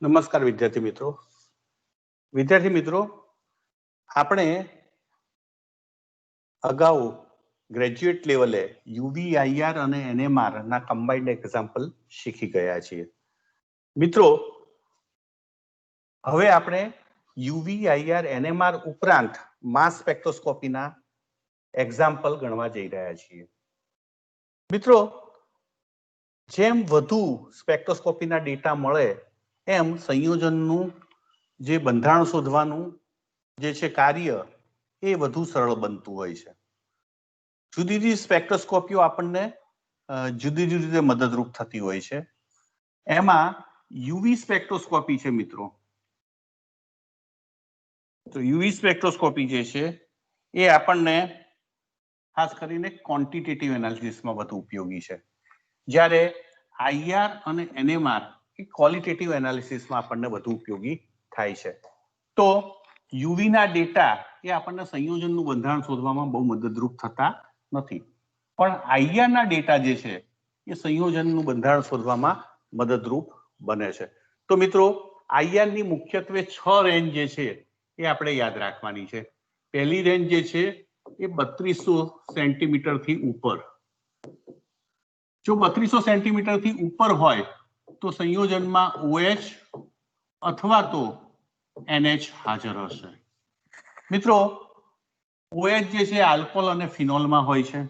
નમસ્કાર વિદ્યાર્થી મિત્રો આપણે અગાઉ ગ્રેજ્યુએટ લેવલે યુવી આઈઆર અને એનએમઆર ના કમ્બાઇન્ડ એક્ઝામ્પલ શીખી ગયા છીએ મિત્રો હવે આપણે યુવી આઈઆર એનએમઆર ઉપરાંત માસ સ્પેક્ટ્રોસ્કોપીના એક્ઝામ્પલ ગણવા જઈ રહ્યા છીએ મિત્રો જેમ વધુ સ્પેક્ટ્રોસ્કોપીના ડેટા મળે એમ સંયોજનનું જે બંધારણ શોધવાનું જે છે કાર્ય એ વધુ સરળ બનતું હોય છે જુદી જુદી સ્પેક્ટ્રોસ્કોપીઓ આપણને જુદી જુદી રીતે મદદરૂપ થતી હોય છે એમાં યુવી સ્પેક્ટ્રોસ્કોપી છે મિત્રો તો યુવી સ્પેક્ટ્રોસ્કોપી જે છે એ આપણને ખાસ કરીને ક્વોન્ટિટેટિવ એનાલિસિસમાં વધુ ઉપયોગી છે જ્યારે આઈઆર અને એનએમઆર એ ક્વોલિટેટિવ એનાલિસિસમાં આપણને વધુ ઉપયોગી થાય છે તો યુવી ના ડેટા એ આપણને સંયોજનનું બંધારણ શોધવામાં બહુ મદદરૂપ થતા નથી પણ આઈઆર ના ડેટા જે છે એ સંયોજનનું બંધારણ શોધવામાં મદદરૂપ બને છે તો મિત્રો આઈઆર ની મુખ્યત્વે 6 રેન્જ જે છે એ આપણે યાદ રાખવાની છે પહેલી રેન્જ જે છે એ 3200 સેન્ટીમીટર થી ઉપર જો 3200 સેન્ટીમીટર થી ઉપર હોય તો સંયોજનમાં OH અથવા તો NH હાજર હશે મિત્રો OH જે છે આલ્કોહોલ અને ફિનોલમાં હોય છે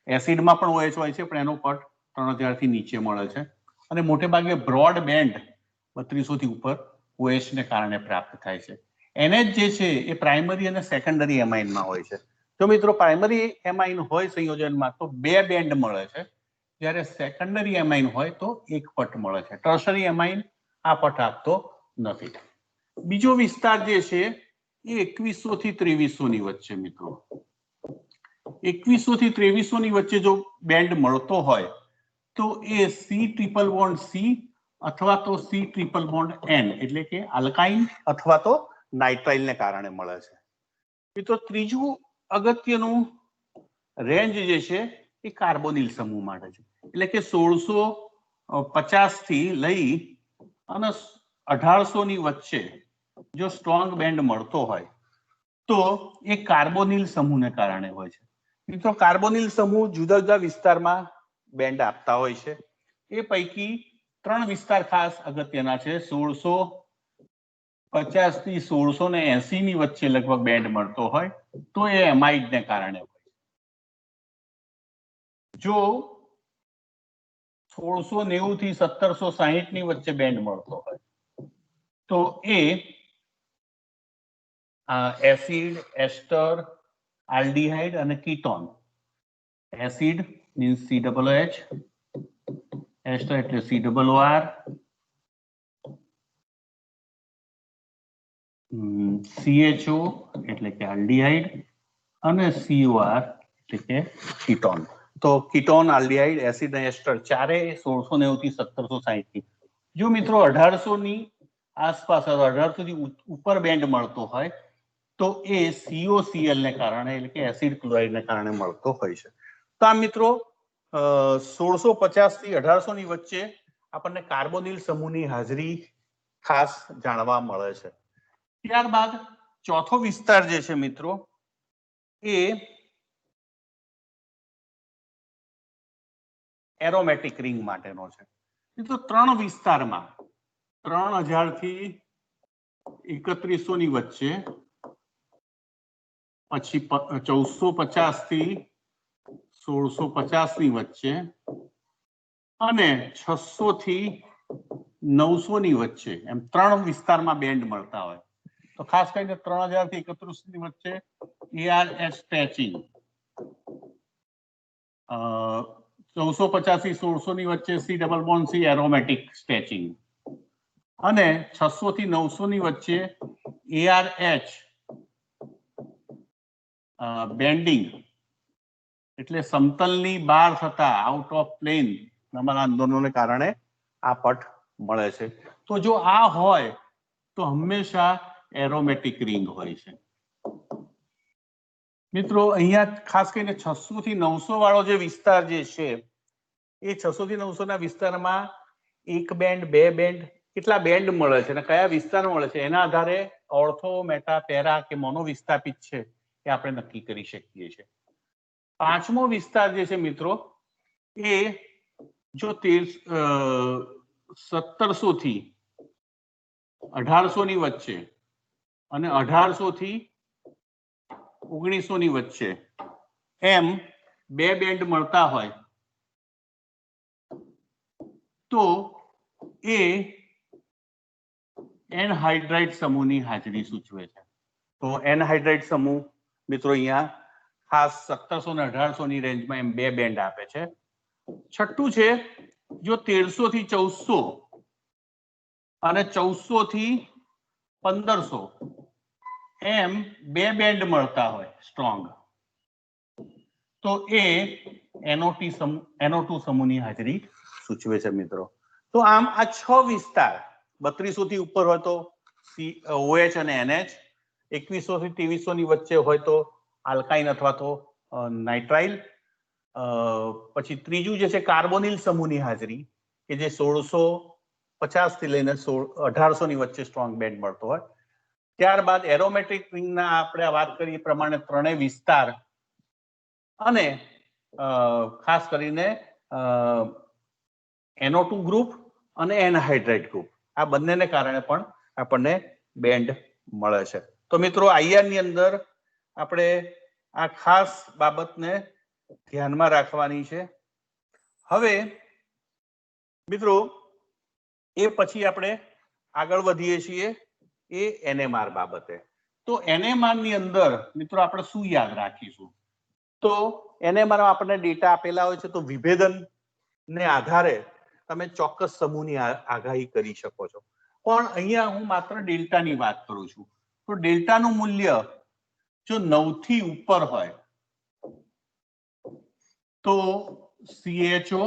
એસિડમાં પણ OH હોય છે પણ એનો પટ 3000 થી નીચે મળે છે અને મોટે ભાગે બ્રોડ બેન્ડ 3200 થી ઉપર OH ને કારણે પ્રાપ્ત થાય છે NH જે છે એ પ્રાઇમરી અને સેકન્ડરી એમાઇનમાં હોય છે જો મિત્રો પ્રાઇમરી એમાઇન હોય સંયોજનમાં તો 2 બેન્ડ મળે છે જ્યારે સેકન્ડરી એમાઇન હોય તો એક પટ મળે છે ટર્શરી એમાઇન આ પટ આપતો નથી બીજો વિસ્તાર જે છે એ 2100 થી 2300 ની વચ્ચે મિત્રો 2100 થી 2300 ની વચ્ચે જો બેન્ડ મળતો હોય તો એ C ટ્રિપલ બોન્ડ C અથવા તો C ટ્રિપલ બોન્ડ N એટલે કે આલ્કાઇન અથવા તો નાઇટ્રાઇલ ને કારણે મળે છે મિત્રો ત્રીજું અગત્યનું રેન્જ જે છે એ કાર્બોનિલ સમૂહ માટે છે એટલે કે 1650 થી લઈ અને 1800 ની વચ્ચે જો સ્ટ્રોંગ બેન્ડ મળતો હોય તો એ કાર્બોનિલ સમૂહને કારણે હોય છે મિત્રો કાર્બોનિલ સમૂહ જુદા જુદા વિસ્તારમાં બેન્ડ આપતા હોય છે એ પૈકી 3 વિસ્તાર ખાસ અગત્યના છે 1650 થી 1680 ની વચ્ચે લગભગ બેન્ડ મળતો હોય તો એ એમાઇડ ને કારણે હોય જો 1690 થી 1760 ની વચ્ચે બેન્ડ મળતો હોય તો એ એસિડ એસ્ટર આલ્ડીહાઇડ અને કીટોન એસિડ મીન્સ COOH એસ્ટર એટલે COOR CHO એટલે કે આલ્ડીહાઇડ અને COR એટલે કે કીટોન તો કીટોન આલ્ડીહાઇડ એસિડ અને એસ્ટર ચારે 1690 થી 1760 થી જો મિત્રો 1800 ની આસપાસ 1800 થી ઉપર બેન્ડ મળતો હોય તો એ COCl ને કારણે એટલે કે એસિડ ક્લોરાઇડ ને કારણે મળતો હોય છે તો આ મિત્રો 1650 થી 1800 ની વચ્ચે આપણને કાર્બોનિલ સમૂહની હાજરી ખાસ જાણવા મળે છે ત્યારબાદ ચોથો વિસ્તાર જે છે મિત્રો એ એરોમેટિક રિંગ માટેનો છે મિત્રો 3 વિસ્તારમાં 3000 થી 3100 ની વચ્ચે પછી 1450 થી 1650 ની વચ્ચે અને 600 થી 900 ની વચ્ચે એમ 3 વિસ્તારમાં બેન્ડ મળતા હોય તો ખાસ કરીને 3000 થી 3100 ની વચ્ચે ARS સ્ટ્રેચિંગ 1450 થી 1600 ની વચ્ચે C double bond C aromatic stretching અને 600 થી 900 ની વચ્ચે ARH બેન્ડિંગ એટલે સમતલની બહાર થતા આઉટ ઓફ પ્લેન નમન આંદોલનોને કારણે આ પટ મળે છે તો જો આ હોય તો હંમેશા એરોમેટિક રિંગ હોય છે મિત્રો અહીંયા ખાસ કરીને 600 થી 900 વાળો જે વિસ્તાર જે છે એ 600 થી 900 ના વિસ્તારમાં એક બેન્ડ બે બેન્ડ કેટલા બેન્ડ મળે છે અને કયા વિસ્તાર મળે છે એના આધારે ઓર્થો, મેટા, પેરા કે મોનો વિસ્થાપિત છે એ આપણે નક્કી કરી શકીએ છીએ. પાંચમો વિસ્તાર જે છે મિત્રો એ જો 1700 થી 1800 ની વચ્ચે અને 1800 થી 1900 ની વચ્ચે એમ બે બેન્ડ મળતા હોય તો એ એનહાઇડ્રાઇડ સમૂહની હાજરી સૂચવે છે. તો એનહાઇડ્રાઇડ સમૂહ મિત્રો અહીંયા ખાસ 1700 અને 1800 ની રેન્જમાં એમ બે બેન્ડ આપે છે. છઠ્ઠું છે જો 1300 થી 1400 અને 1400 થી 1500 એમ બે બેન્ડ મળતા હોય સ્ટ્રોંગ તો એ NO2 સમૂહની હાજરી સૂચવે છે મિત્રો. તો આમ આ 6 વિસ્તાર 3200 થી ઉપર હોય તો OH અને NH, 2100 થી 2300 ની વચ્ચે હોય તો આલ્કાઇન અથવા તો નાઇટ્રાઇલ, પછી ત્રીજું જે છે કાર્બોનિલ સમૂહની હાજરી કે જે 1650 થી લઈને 1800 ની વચ્ચે સ્ટ્રોંગ બેન્ડ મળતો હોય. ત્યારબાદ એરોમેટિક રિંગના આપણે વાત કરીએ પ્રમાણે ત્રણેય વિસ્તાર અને ખાસ કરીને NO2 ગ્રુપ અને એનહાઇડ્રાઇડ ગ્રુપ આ બંનેને કારણે પણ આપણને બેન્ડ મળે છે. તો મિત્રો IR ની અંદર આપણે આ ખાસ બાબતને ધ્યાનમાં રાખવાની છે. હવે મિત્રો એ પછી આપણે આગળ વધીએ છીએ એ NMR બાબતે. તો NMR ની અંદર મિત્રો આપણે શું યાદ રાખીશું? તો NMR આપણને ડેટા આપેલા હોય છે તો વિભેદન ને આધારે તમે ચોક્કસ સમૂહની આગાહી કરી શકો છો. પણ અહીંયા હું માત્ર ડેલ્ટાની વાત કરું છું. તો ડેલ્ટાનું મૂલ્ય જો 9 થી ઉપર હોય તો CHO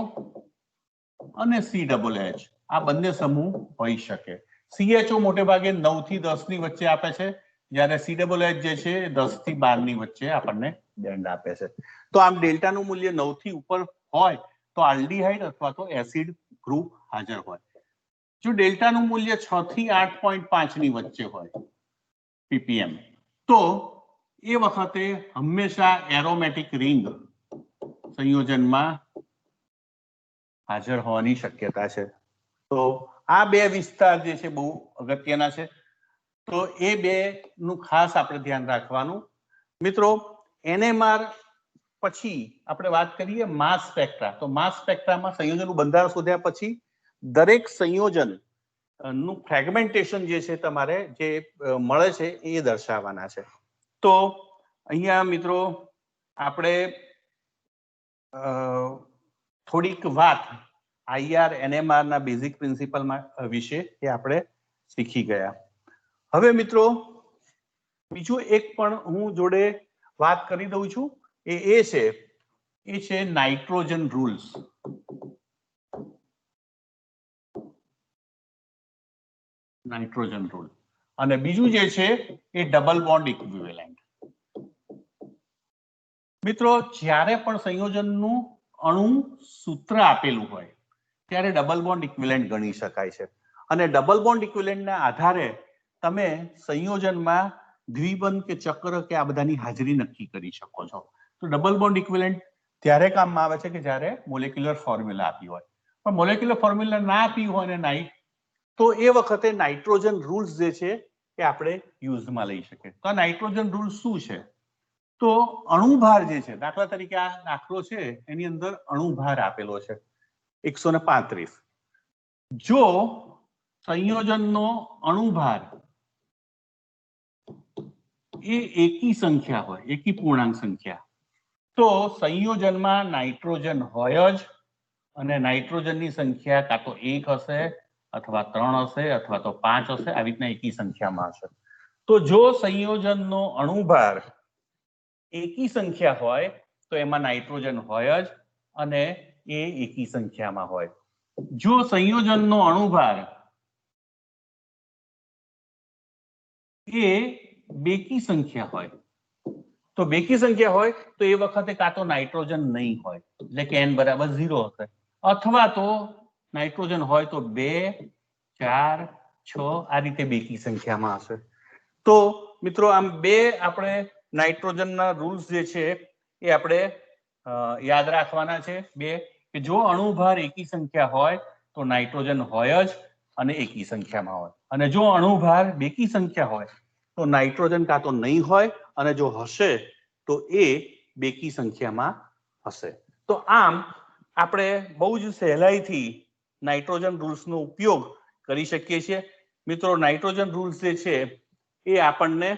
અને CHH આ બંને સમૂહ હોઈ શકે. CHO મોટે ભાગે 9 થી 10 ની વચ્ચે આપે છે, જ્યારે CHH જે છે 10 થી 12 ની વચ્ચે આપણને બેન્ડ આપે છે. તો આમ ડેલ્ટાનું મૂલ્ય 9 થી ઉપર હોય તો આલ્ડીહાઇડ અથવા તો એસિડ ગ્રુપ હાજર હોય. જો ડેલ્ટાનું મૂલ્ય 6 થી 8.5 ની વચ્ચે હોય ppm તો એ વખતે હંમેશા એરોમેટિક રિંગ સંયોજનમાં હાજર હોવાની શક્યતા છે. તો આ બે વિસ્તાર જે છે બહુ અગત્યના છે. તો એ બે નું ખાસ આપણે ધ્યાન રાખવાનું. મિત્રો NMR પછી આપણે વાત કરીએ માસ સ્પેક્ટ્રા. તો માસ સ્પેક્ટ્રામાં સંયોજનનું બંધારણ શોધ્યા પછી દરેક સંયોજન નું ફ્રેગમેન્ટેશન જે છે તમારે જે મળે છે એ દર્શાવવાના છે. તો અહીંયા મિત્રો આપણે થોડીક વાત IR NMR ના બેઝિક પ્રિન્સિપલ વિશે એ આપણે શીખી ગયા. હવે મિત્રો બીજું એક પણ હું જોડે વાત કરી દઉં છું એ છે નાઇટ્રોજન રૂલ્સ. નાઇટ્રોજન રૂલ અને બીજું જે છે એ ડબલ બોન્ડ ઇક્વિવેલન્ટ. મિત્રો જ્યારે પણ સંયોજનનું અણુ સૂત્ર આપેલું હોય ત્યારે ડબલ બોન્ડ ઇક્વિવેલન્ટ ગણી શકાય છે. અને ડબલ બોન્ડ ઇક્વિવેલન્ટના આધારે તમે સંયોજનમાં દ્વિબંધ કે ચક્ર કે આ બધાની હાજરી નક્કી કરી શકો છો. તો ડબલ બોન્ડ ઇક્વિવેલન્ટ ત્યારે કામમાં આવે છે કે જ્યારે મોલેક્યુલર ફોર્મ્યુલા આપી હોય. પણ મોલેક્યુલર ફોર્મ્યુલા ના આપી હોય ને તો એ વખતે નાઇટ્રોજન રૂલ્સ જે છે એ આપણે યુઝમાં લઈ શકીએ. તો આ નાઇટ્રોજન રૂલ્સ શું છે? તો અણુભાર જે છે, દાખલા તરીકે આ દાખલો છે એની અંદર અણુભાર આપેલો છે 135. જો સંયોજનનો અણુભાર એ એકી સંખ્યા હોય, એકી પૂર્ણાંક સંખ્યા, તો સંયોજનમાં નાઇટ્રોજન હોય જ અને નાઇટ્રોજનની સંખ્યા કાં તો 1 હશે અથવા 3 હશે અથવા તો 5 હશે, આવી રીતના એકી સંખ્યામાં હશે. તો જો સંયોજનનો અણુભાર એકી સંખ્યા હોય તો એમાં નાઇટ્રોજન હોય જ અને એ એકી સંખ્યામાં હોય. જો સંયોજનનો અણુભાર એ બેકી સંખ્યા હોય તો બેકી સંખ્યા હોય તો એ વખતે કાં તો નાઇટ્રોજન નહીં હોય એટલે કે n બરાબર 0 હશે, અથવા તો નાઇટ્રોજન હોય તો 2, 4 6 આ રીતે બેકી સંખ્યામાં હશે. તો મિત્રો આમ બે આપણે નાઇટ્રોજનના રૂલ્સ જે છે એ આપણે યાદ રાખવાના છે. બે કે જો અણુભાર એકી સંખ્યા હોય તો નાઇટ્રોજન હોય જ અને એકી સંખ્યામાં હોય, અને જો અણુભાર બેકી સંખ્યા હોય તો નાઇટ્રોજન કાં તો નહીં હોય અને જો હશે તો એ બેકી સંખ્યામાં હશે. તો આમ આપણે બહુ જ સહેલાઈથી નાઇટ્રોજન રૂલ્સનો ઉપયોગ કરી શકીએ છીએ. મિત્રો નાઇટ્રોજન રૂલ્સ જે છે એ આપણને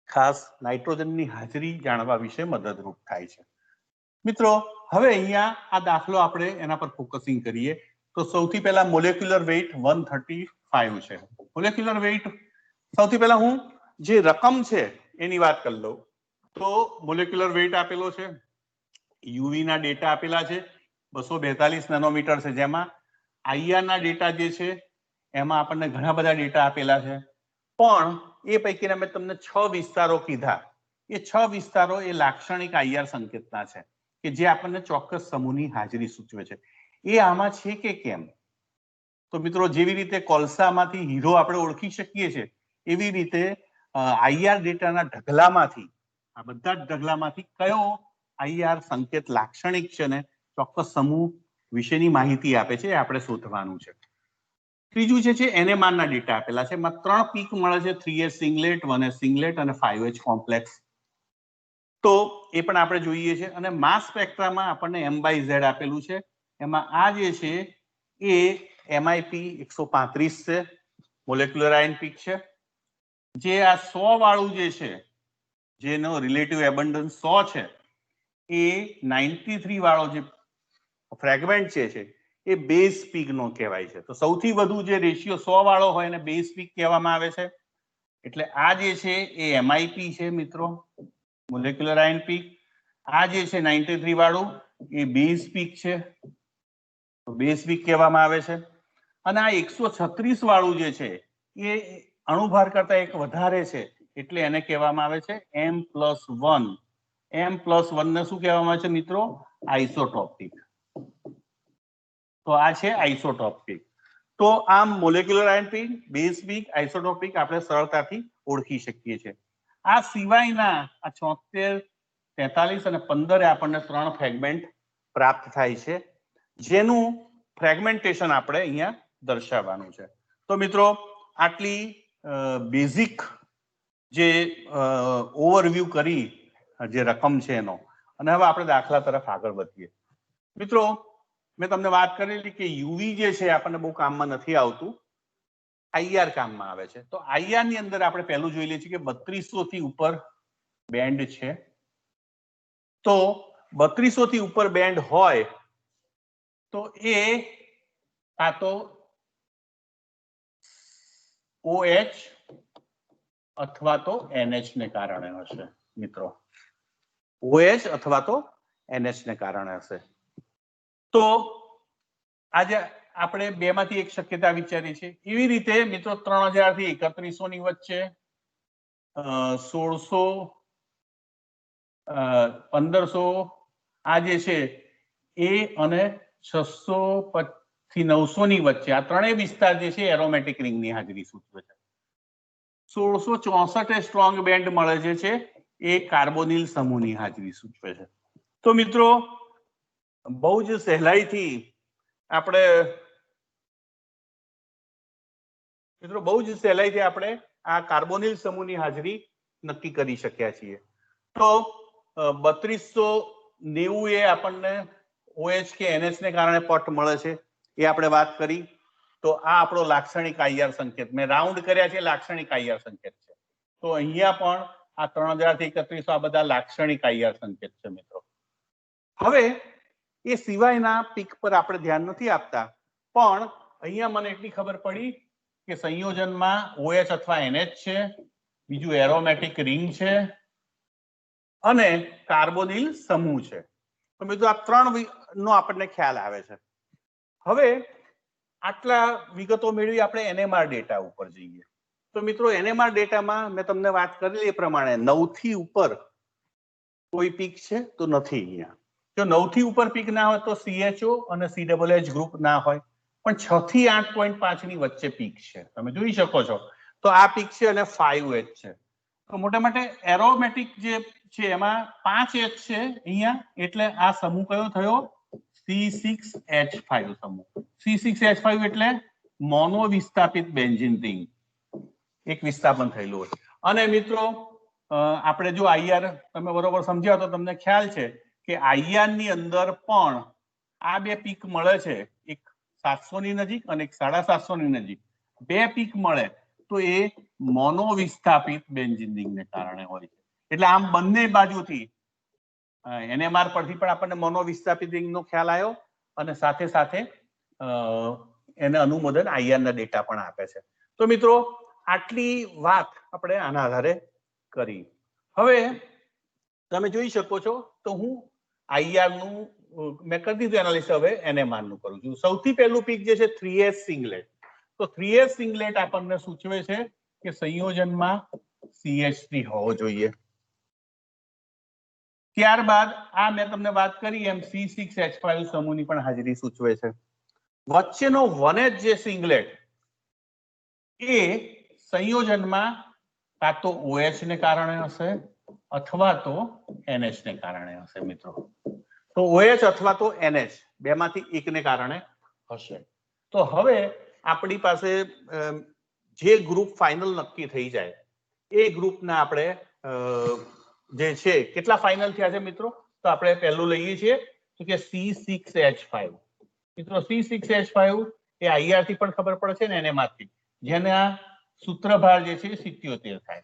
ખાસ નાઇટ્રોજનની હાજરી જાણવા વિશે મદદરૂપ થાય છે. મિત્રો હવે અહીંયા આ દાખલો આપણે એના પર ફોકસિંગ કરીએ તો સૌથી પહેલા મોલેક્યુલર વેઇટ 135 છે. મોલેક્યુલર વેઇટ સૌથી પહેલા હું જે રકમ છે એની વાત કરી લઉં તો મોલેક્યુલર વેઇટ આપેલો છે, યુવી ના ડેટા આપેલા છે 242 નેનોમીટર છે, જેમાં આઈઆર ના ડેટા જે છે એમાં આપણને ઘણા બધા ડેટા આપેલા છે, પણ એ પૈકીના મેં તમને 6 વિસ્તારો કીધા. એ 6 વિસ્તારો એ લાક્ષણિક આઈઆર સંકેતના છે કે જે આપણને ચોક્કસ સમૂહની હાજરી સૂચવે છે. એ આમાં છે કે કેમ? તો મિત્રો જેવી રીતે કોલસામાંથી હીરો આપણે ઓળખી શકીએ છીએ એવી રીતે આઈઆર ડેટાના ઢગલામાંથી, આ બધા જ ઢગલામાંથી કયો આઈઆર સંકેત લાક્ષણિક છે ને ચોક્કસ સમૂહ વિશેની માહિતી આપે છે એ આપણે શોધવાનું છે. ત્રીજું છે એનએમઆર ના ડેટા આપેલા છે. એમાં 3 પીક મળે છે, 3S સિંગલેટ, 1S સિંગલેટ અને 5H કોમ્પ્લેક્સ. તો એ પણ આપણે જોઈએ છે. અને માસ સ્પેક્ટ્રામાં આપણને M/Z આપેલું છે. એમાં આ જે છે એ MIP 135 છે, મોલેક્યુલર આયન પીક છે. જે આ 100 વાળું જે છે જેનો રિલેટિવ એબન્ડન્સ 100 છે એ 93 વાળો જે ફ્રેગમેન્ટ છે એ બેઝ પીક નો કહેવાય છે. તો સૌથી વધુ જે રેશિયો 100 વાળો હોય એને બેઝ પીક કહેવામાં આવે છે. એટલે આ જે છે એ MIP છે મિત્રો, મોલેક્યુલર આયન પીક. આ જે છે 93 વાળું એ બેઝ પીક છે, તો બેઝ પીક કહેવામાં આવે છે. અને આ 136 વાળું જે છે એ અણુભાર કરતા એક વધારે છે એટલે એને કહેવામાં આવે છે M+1. M+1 ને શું કહેવામાં આવે છે મિત્રો? આઇસોટોપિક. તો આ છે આઇસોટોપિક. તો આમ molecular ion peak, base peak, isotopic આપણે સરળતાથી ઓળખી શકીએ છીએ. આ સિવાયના આ 76, 43 અને 15 આપણને 3 ફ્રેગમેન્ટ પ્રાપ્ત થાય છે, જેનું ફ્રેગમેન્ટેશન આપણે અહીંયા દર્શાવવાનું છે. તો મિત્રો આટલી બેઝિક જે ઓવરવ્યૂ કરી જે રકમ છે એનો, અને હવે આપણે દાખલા તરફ આગળ વધીએ. મિત્રો મેં તમને વાત કરેલી કે યુવી જે છે આપણને બહુ કામમાં નથી આવતું, આઈઆર કામમાં આવે છે. તો આઈઆર ની અંદર આપણે પહેલું જોઈ લઈએ છીએ કે 3200 થી ઉપર બેન્ડ છે. તો 3200 થી ઉપર બેન્ડ હોય તો એ કાં તો OH અથવા તો NH ને કારણે હશે મિત્રો. OH અથવા તો NH ને કારણે હશે. તો આજે આપણે બેમાંથી એક શક્યતા વિચારી છે. એવી રીતે મિત્રો 3000 થી 3100 ની વચ્ચે, 1600, 1500 આ જે છે એ અને 600 થી 900 ની વચ્ચે આ ત્રણેય વિસ્તાર જે છે એરોમેટિક રિંગની હાજરી સૂચવે છે. 1664 સ્ટ્રોંગ બેન્ડ મળે છે એ કાર્બોનિલ સમૂહની હાજરી સૂચવે છે. તો મિત્રો બહુ જ સહેલાઈથી આપણે આ કાર્બોનિલ સમૂહની હાજરી નક્કી કરી શક્યા છીએ. તો 3290 એ આપણને OH કે NH ને કારણે પટ મળે છે એ આપણે વાત કરી. તો આ આપણો લાક્ષણિક આઈઆર સંકેત મેં રાઉન્ડ કર્યા છે, લાક્ષણિક આઈઆર સંકેત છે. તો અહીંયા પણ આ 3000 થી 3100 આ બધા લાક્ષણિક આઈઆર સંકેત છે મિત્રો. હવે એ સિવાયના પીક પર આપણે ધ્યાન નથી આપતા, પણ અહીંયા મને એટલી ખબર પડી કે સંયોજનમાં OH અથવા NH છે, બીજું એરોમેટિક રિંગ છે અને કાર્બોનિલ સમૂહ છે. તો મિત્રો આ 3 નો આપણને ખ્યાલ આવે છે. હવે આટલા વિગતો મેળવી આપણે NMR ડેટા ઉપર જઈએ. તો મિત્રો NMR ડેટામાં મેં તમને વાત કરેલી એ પ્રમાણે 9 થી ઉપર કોઈ પીક છે તો નથી અહીંયા. જો 9 થી ઉપર પીક ના હોય તો CHO અને CHH ગ્રુપ ના હોય. પણ 6 થી 8.5 ની વચ્ચે પીક છે, તમે જોઈ શકો છો. તો આ પીક છે અને 5H છે. તો મોટા મોટે એરોમેટિક જે છે એમાં 5H છે અહીંયા, એટલે આ સમૂહ કયો થયો? C6H5 સમૂહ. C6H5 એટલે મોનો વિસ્થાપિત બેન્ઝીન રિંગ, એક વિસ્થાપન થયેલું હોય. અને મિત્રો આપણે જો આઈઆર તમે બરોબર સમજ્યા તો તમને ખ્યાલ છે કે આઈઆર ની અંદર પણ આ બે પીક મળે છે, એક 700 ની નજીક અને એક 750 ની નજીક. બે પીક મળે તો એ મોનો વિસ્થાપિત બેન્ઝીન રિંગને કારણે હોય છે. એટલે આમ બંને બાજુથી એનએમઆર પરથી પણ આપણને મોનો વિસ્થાપિત રિંગનો ખ્યાલ આવ્યો અને સાથે સાથે એને અનુમોદન આઈઆરના ડેટા પણ આપે છે. તો મિત્રો આટલી વાત આપણે આના આધારે કરી. હવે તમે જોઈ શકો છો તો હું આઈઆર નું મેં કરી દીધું એનાલિસિસ, હવે એનએમઆર નું કરું છું. સૌથી પહેલું પીક જે છે 3S સિંગલેટ. તો 3S સિંગલેટ આપણને સૂચવે છે કે સંયોજનમાં CH3 હોવો જોઈએ. ત્યારબાદ આ મેં તમને વાત કરી એમ C6H5 સમૂહની પણ હાજરી સૂચવે છે. વચ્ચેનો 1H જે સિંગલેટ એ સંયોજનમાં કાં તો OH ને કારણે હશે અથવા તો NH ને કારણે હશે મિત્રો. તો OH અથવા તો NH બેમાંથી એકને કારણે હશે. તો હવે આપણી પાસે જે ગ્રુપ ફાઇનલ નક્કી થઈ જાય એ ગ્રુપના આપણે જે છે કેટલા ફાઇનલ થયા છે મિત્રો? તો આપણે પહેલું લઈએ છીએ તો કે C6H5. મિત્રો C6H5 એ આઈઆર થી પણ ખબર પડે છે ને NMR થી, જેના સૂત્રભાર જે છે 77 થાય.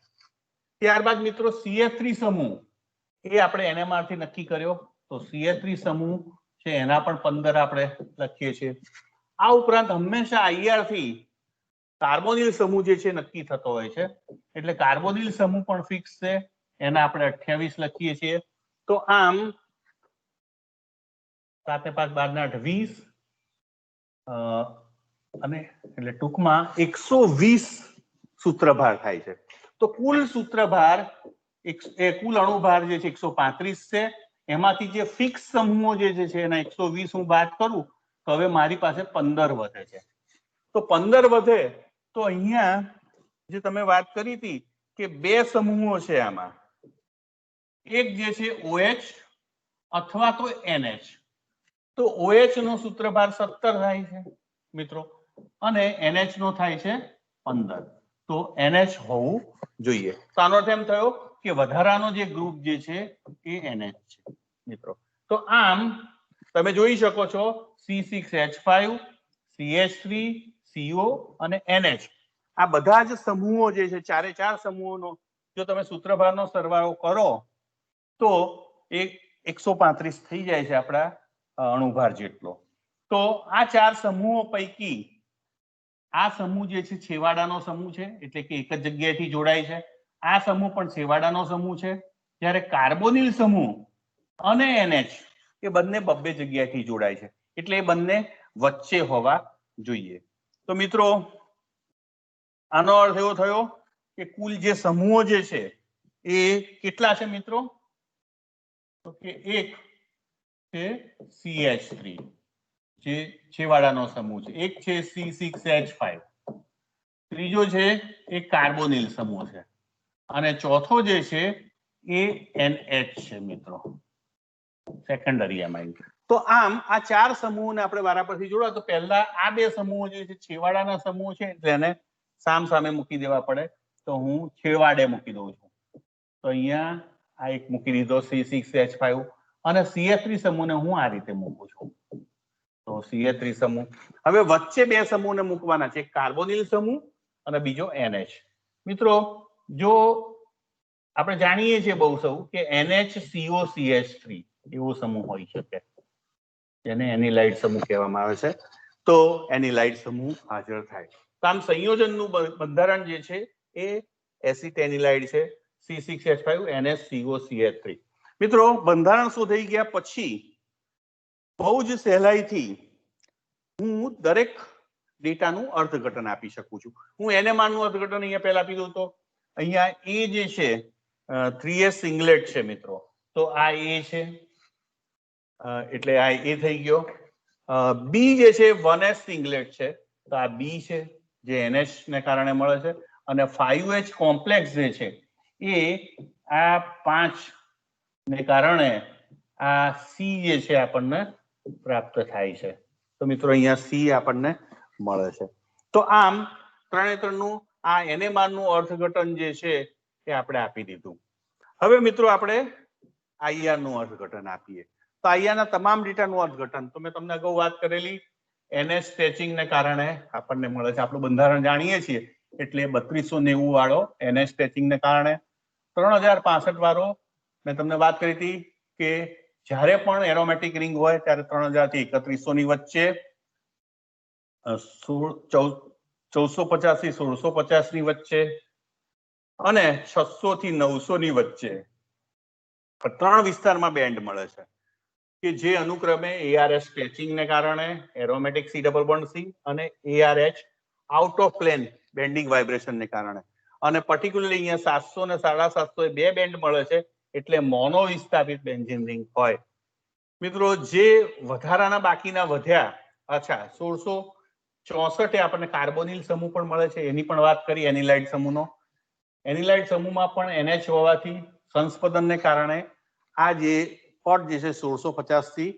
ત્યારબાદ મિત્રો CH3 સમૂહ એ આપણે NMR થી નક્કી કર્યો, તો CH3 સમૂહ છે એના પણ 15 આપણે લખીએ છીએ. આ ઉપરાંત હંમેશા આઈઆર થી કાર્બોનિલ સમૂહ જે છે નક્કી થતો હોય છે, એટલે કાર્બોનિલ સમૂહ પણ ફિક્સ છે, એના આપણે 28 લખીએ છીએ. તો આમ 7 5 12 20 અને એટલે ટૂંકમાં 120 સૂત્રભાર થાય છે. તો કુલ સૂત્રભાર કુલ અણુભાર જે છે 135 છે. એમાંથી જે ફિક્સ સમૂહો જે છે એના 120 હું બાદ કરું તો હવે મારી પાસે 15 વધે છે. તો 15 વધે તો અહીંયા જે તમે વાત કરી હતી કે બે સમૂહો છે આમાં, એક જે છે OH અથવા તો NH. તો OH નો સૂત્રભાર 17 થાય છે મિત્રો અને NH નો થાય છે 15. તો NH હોવું જોઈએ. તો આનો અર્થ એમ થયો કે વધારાનો જે ગ્રુપ જે છે એ NH છે મિત્રો. તો આમ તમે જોઈ શકો છો C6H5, CH3, CO અને NH આ બધા જ સમૂહો જે છે ચારે ચાર સમૂહોનો જો તમે સૂત્રભારનો સરવાળો કરો તો એ 135 થઈ જાય છે આપણા અણુભાર જેટલો. તો આ ચાર સમૂહો પૈકી આ સમૂહ જે છે છેવાડાનો સમૂહ છે, એટલે કે એક જ જગ્યાએથી જોડાય છે. આ સમૂહ પણ છેવાડાનો સમૂહ છે, જ્યારે કાર્બોનિલ સમૂહ અને NH એ બંને બબ્બે જગ્યાએથી જોડાય છે, એટલે એ બંને વચ્ચે હોવા જોઈએ. તો મિત્રો આનો અર્થ એવો થયો કે કુલ જે સમૂહો જે છે એ કેટલા છે મિત્રો? તો કે એક છે CH3 જે છેવાડાનો સમૂહ છે, એક છે C6H5, ત્રીજો છે એ કાર્બોનિલ સમૂહ છે અને ચોથો જે છે એ NH છે મિત્રો, સેકન્ડરી એમાઇન. તો આમ આ ચાર સમૂહોને આપણે વારાફરતી જોડવા તો પહેલા આ બે સમૂહો જે છે છેવાડાના સમૂહ છે એટલે એને સામ સામે મૂકી દેવા પડે. તો હું છેવાડે મૂકી દઉં છું. તો અહીંયા આ એક મૂકી દીધો C6H5 અને CH3 સમૂહને હું આ રીતે મૂકું છું. તો CH3 સમૂહ. હવે વચ્ચે બે સમૂહને મૂકવાના છે, કાર્બોનિલ સમૂહ અને બીજો NH. મિત્રો જો આપણે જાણીએ છીએ બહુ સૌ કે NHCOCH3 એવો સમૂહ હોઈ શકે, જેને એનિલાઇડ સમૂહ કહેવામાં આવે છે. તો એનિલાઇડ સમૂહ હાજર થાય. તો આમ સંયોજનનું બંધારણ જે છે એ એસિડ એનિલાઇડ છે, C6H5 NHCOCH3. મિત્રો બંધારણ શું થઈ ગયા પછી બહુ જ સહેલાઈથી હું દરેક ડેટાનું અર્થઘટન આપી શકું છું. હું NMR નું અર્થઘટન અહીંયા પહેલા આપી દઉં. તો અહીંયા એ જે છે 3S સિંગલેટ છે મિત્રો, તો આ એ છે એટલે આ એ થઈ ગયો. બી જે છે 1s સિંગલેટ છે, તો આ બી છે જે NH ને કારણે મળે છે, અને 5H કોમ્પ્લેક્સ જે છે એ આ 5 ને કારણે આ સી જે છે આપણને પ્રાપ્ત થાય છે. તો મિત્રો અહીંયા સી આપણને મળે છે. તો આમ ત્રણે ત્રણનું આ NMR નું અર્થઘટન જે છે એ આપણે આપી દીધું. હવે મિત્રો આપણે IR નું અર્થઘટન આપીએ. તો IR ના તમામ ડેટાનું અર્થઘટન તો મેં તમને અગાઉ વાત કરેલી, NH સ્ટ્રેચિંગ ને કારણે આપણને મળે છે. આપણું બંધારણ જાણીએ છીએ એટલે 3290 વાળો NH સ્ટ્રેચિંગ ને કારણે, 3065 વાળો મેં તમને વાત કરી હતી કે જ્યારે પણ એરોમેટિક રિંગ હોય ત્યારે 3000 થી 3100 ની વચ્ચે, 1450 થી 1650 ની વચ્ચે અને 600 થી 900 ની વચ્ચે ત્રણ વિસ્તારમાં બેન્ડ મળે છે કે જે અનુક્રમે ARS સ્ટ્રેચિંગ ને કારણે, aromatic C double bond C અને ARH out of plane bending vibration ને કારણે, અને પર્ટિક્યુલરલી અહીંયા 700 ને 750 બે બેન્ડ મળે છે એટલે મોનો વિસ્થાપિત બેન્ઝીન રિંગ હોય. મિત્રો જે વધારાના બાકીના વધ્યા, અચ્છા 1664 આપણને કાર્બોનિલ સમૂહ પણ મળે છે, એની પણ વાત કરી, એનિલાઇડ સમૂહનો. એનિલાઇડ સમૂહમાં પણ NH હોવાથી સંસ્પંદનને કારણે આ જે પોટ જે છે 1650 થી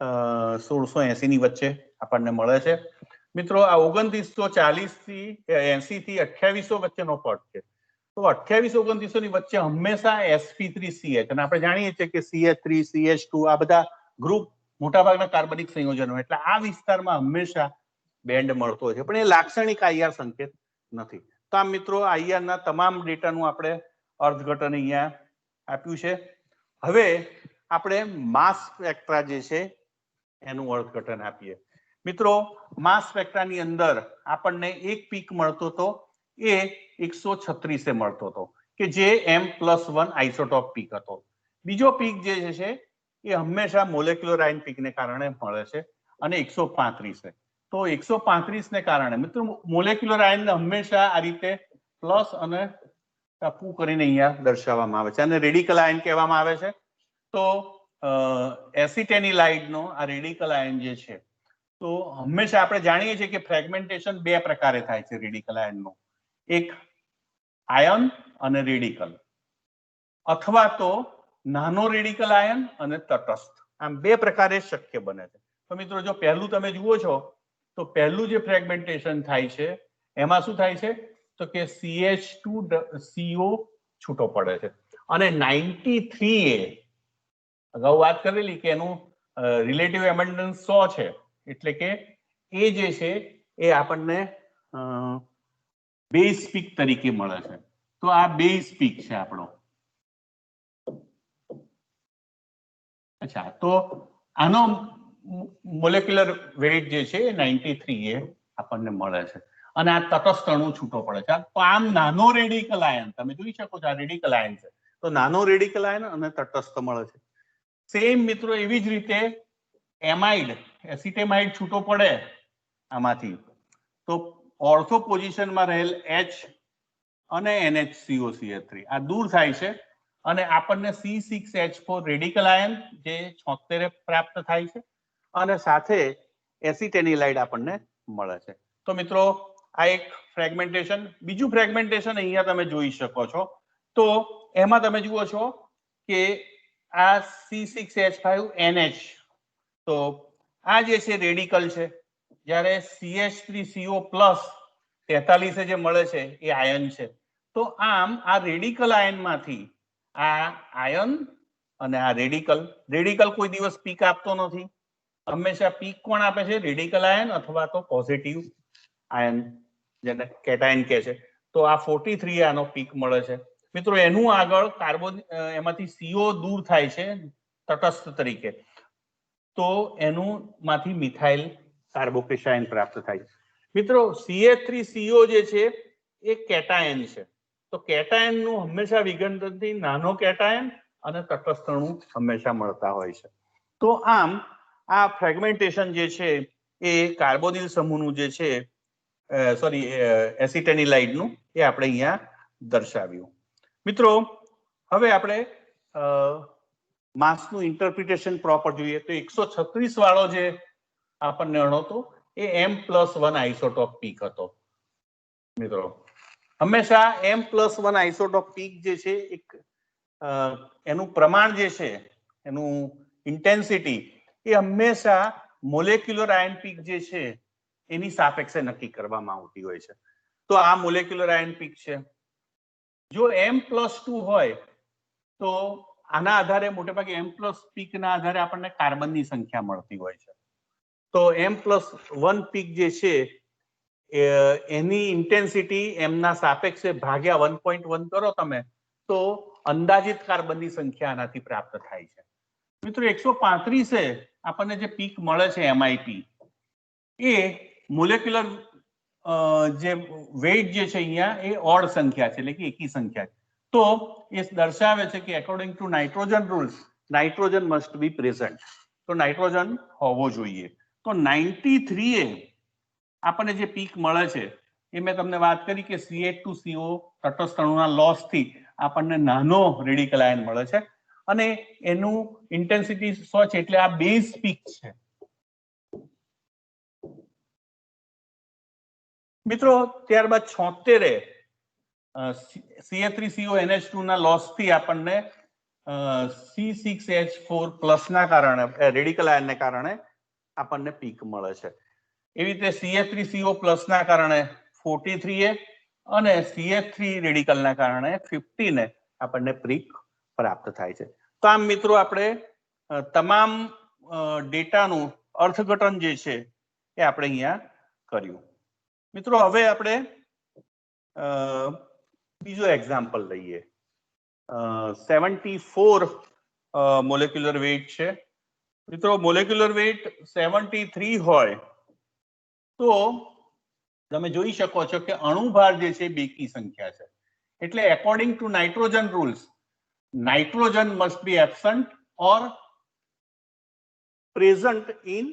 1680 ની વચ્ચે આપણને મળે છે. મિત્રો આ 2940 થી 80 થી 2800 વચ્ચેનો પોટ છે. તો 2800-2900 ની વચ્ચે હંમેશા sp3CH, અને આપણે જાણીએ છીએ કે CH3 CH2 આ બધા ગ્રુપ મોટાભાગના કાર્બનિક સંયોજનો, એટલે આ વિસ્તારમાં હંમેશા બેન્ડ મળતો હોય છે, પણ એ લાક્ષણિક IR સંકેત નથી. તો આ મિત્રો IR ના તમામ ડેટાનું આપણે અર્થઘટન અહીંયા આપ્યું છે. હવે આપણે માસ સ્પેક્ટ્રા જે છે એનું અર્થઘટન આપીએ. મિત્રો માસ સ્પેક્ટ્રાની અંદર આપણને એક પીક મળતો હતો એ 136 મળતો હતો કે જે M+1 આઇસોટોપ પીક હતો. બીજો પીક જે છે એ હંમેશા મોલેક્યુલર આયન પીકને કારણે મળે છે અને 135 તો 135 ને કારણે મિત્રો મોલેક્યુલર આયન હંમેશા આ રીતે પ્લસ અને ટપુ કરીને અહીંયા દર્શાવવામાં આવે છે અને રેડિકલ આયન કહેવામાં આવે છે. તો એસિટેનિલાઇડનો આ રેડિકલ આયન જે છે, તો હંમેશા આપણે જાણીએ છીએ કે ફ્રેગમેન્ટેશન બે પ્રકારે થાય છે રેડિકલ આયનનું, એક આયન અને રેડિકલ, અથવા તો નાનો રેડિકલ આયન અને તટસ્થ, આમ બે પ્રકારે શક્ય બને છે. તો મિત્રો જો પહેલું તમે જુઓ છો તો પહેલું જે ફ્રેગમેન્ટેશન થાય છે એમાં શું થાય છે તો કે CH2CO છૂટો પડે છે અને 93A અગાઉ વાત કરેલી કે એનું રિલેટિવ એબન્ડન્સ 100 છે, એટલે કે એ જે છે એ આપણને બેઝ પીક તરીકે મળે છે. તો આ બેઝ પીક છે આપણો. અચ્છા, તો આનો મોલેક્યુલર વેઇટ જે છે 93A આપણને મળે છે અને આ તટસ્થ અણુ છૂટો પડે છે. તો આમ નાનો રેડિકલ આયન તમે જોઈ શકો છો, આ રેડિકલ આયન છે, તો નાનો રેડિકલ આયન અને તટસ્થ મળે છે. સેમ મિત્રો એવી જ રીતે એમાઇડ, એસિટેમાઇડ છૂટો પડે આમાંથી, તો ઓર્થો પોઝિશનમાં રહેલ H અને NHCOCH3 આ દૂર થાય છે અને આપણને C6H4 રેડિકલ આયન જે 76 પ્રાપ્ત થાય છે અને સાથે એસિટેનિલાઇડ આપણને મળે છે. તો મિત્રો આ એક ફ્રેગમેન્ટેશન. બીજું ફ્રેગમેન્ટેશન અહીંયા તમે જોઈ શકો છો, તો એમાં તમે જુઓ છો કે આ C6H5NH, તો આ જે છે રેડિકલ છે, જ્યારે CH3CO+ 43 જે મળે છે એ આયન છે. તો આમ આ રેડિકલ આયનમાંથી આ આયન અને આ રેડિકલ કોઈ દિવસ પીક આપતો નથી. હંમેશા પીક કોણ આપે છે? રેડિકલ આયન અથવા તો પોઝિટિવ આયન, જેને કેટાયન કહે છે. તો આ 43 આનો પીક મળે છે. મિત્રો એનું આગળ કાર્બન એમાંથી CO દૂર થાય છે તટસ્થ તરીકે, તો એનું માંથી મિથાઇલ કાર્બોકેશાયન પ્રાપ્ત થાય છે. મિત્રો CH3CO જે છે એ કેટાયન છે, તો કેટાયન નું હંમેશા વિઘટનથી નાનો કેટાયન અને તટસ્થ અણુ હંમેશા મળતા હોય છે. તો આમ આ ફ્રેગમેન્ટેશન જે છે એ કાર્બોનિલ સમૂહનું જે છે, સોરી એસિટેનિલાઇડનું, એ આપણે અહીંયા દર્શાવ્યું. મિત્રો હવે આપણે માસનું ઇન્ટરપ્રિટેશન પ્રોપર જોઈએ તો 136 વાળો જે આપણને અણોતો એ M+1 આઇસોટોપ પીક હતો મિત્રો. હંમેશા M+1 આઇસોટોપ પીક જે છે એક એનું પ્રમાણ જે છે એનું ઇન્ટેન્સિટી એ હંમેશા મોલેક્યુલર આયન પીક જે છે એની સાપેક્ષે નક્કી કરવામાં આવતી હોય છે. તો આ મોલેક્યુલર આયન પીક છે. જો M+2 હોય તો આના આધારે મોટેભાગે M+ પીકના આધારે આપણને કાર્બનની સંખ્યા મળતી હોય છે. તો M+1 પીક જે છે એની ઇન્ટેન્સિટી એમના સાપેક્ષે ભાગ્યા 1.1 કરો તમે તો અંદાજિત કાર્બનની સંખ્યા આનાથી પ્રાપ્ત થાય છે. મિત્રો 135 આપણને જે પીક મળે છે MIP એ મોલેક્યુલર જે વેઇટ જે છે અહીંયા એ ઓડ સંખ્યા છે એટલે કે એકી સંખ્યા છે. તો એ દર્શાવે છે કે according to nitrogen rules nitrogen must be present. તો નાઇટ્રોજન હોવો જોઈએ. તો 93 આપણને જે પીક મળે છે એ મેં તમને વાત કરી કે CH2CO તટસ્થ અણુના લોસ થી આપણને નાનો રેડિકલ આયન મળે છે અને એનું ઇન્ટેન્સિટી 100 છે એટલે આ બેઝ પીક છે. મિત્રો ત્યારબાદ 76 CH3CONH2 ના લોસ થી આપણને C6H4+ ના કારણે રેડિકલ આયનને કારણે આપણને પીક મળે છે. એવી રીતે CH3CO+ ના કારણે 43 અને CH3 રેડિકલના કારણે 50 આપણને પીક પ્રાપ્ત થાય છે. તો આમ મિત્રો આપણે તમામ ડેટાનું અર્થઘટન જે છે એ આપણે અહીંયા કર્યું. મિત્રો હવે આપણે બીજો એક્ઝામ્પલ લઈએ. 74 મોલેક્યુલર વેઇટ છે. મિત્રો મોલેક્યુલર વેઇટ 73 હોય તો તમે જોઈ શકો છો કે અણુભાર જે છે બેકી સંખ્યા છે. એટલે according to nitrogen rules nitrogen must be absent or present in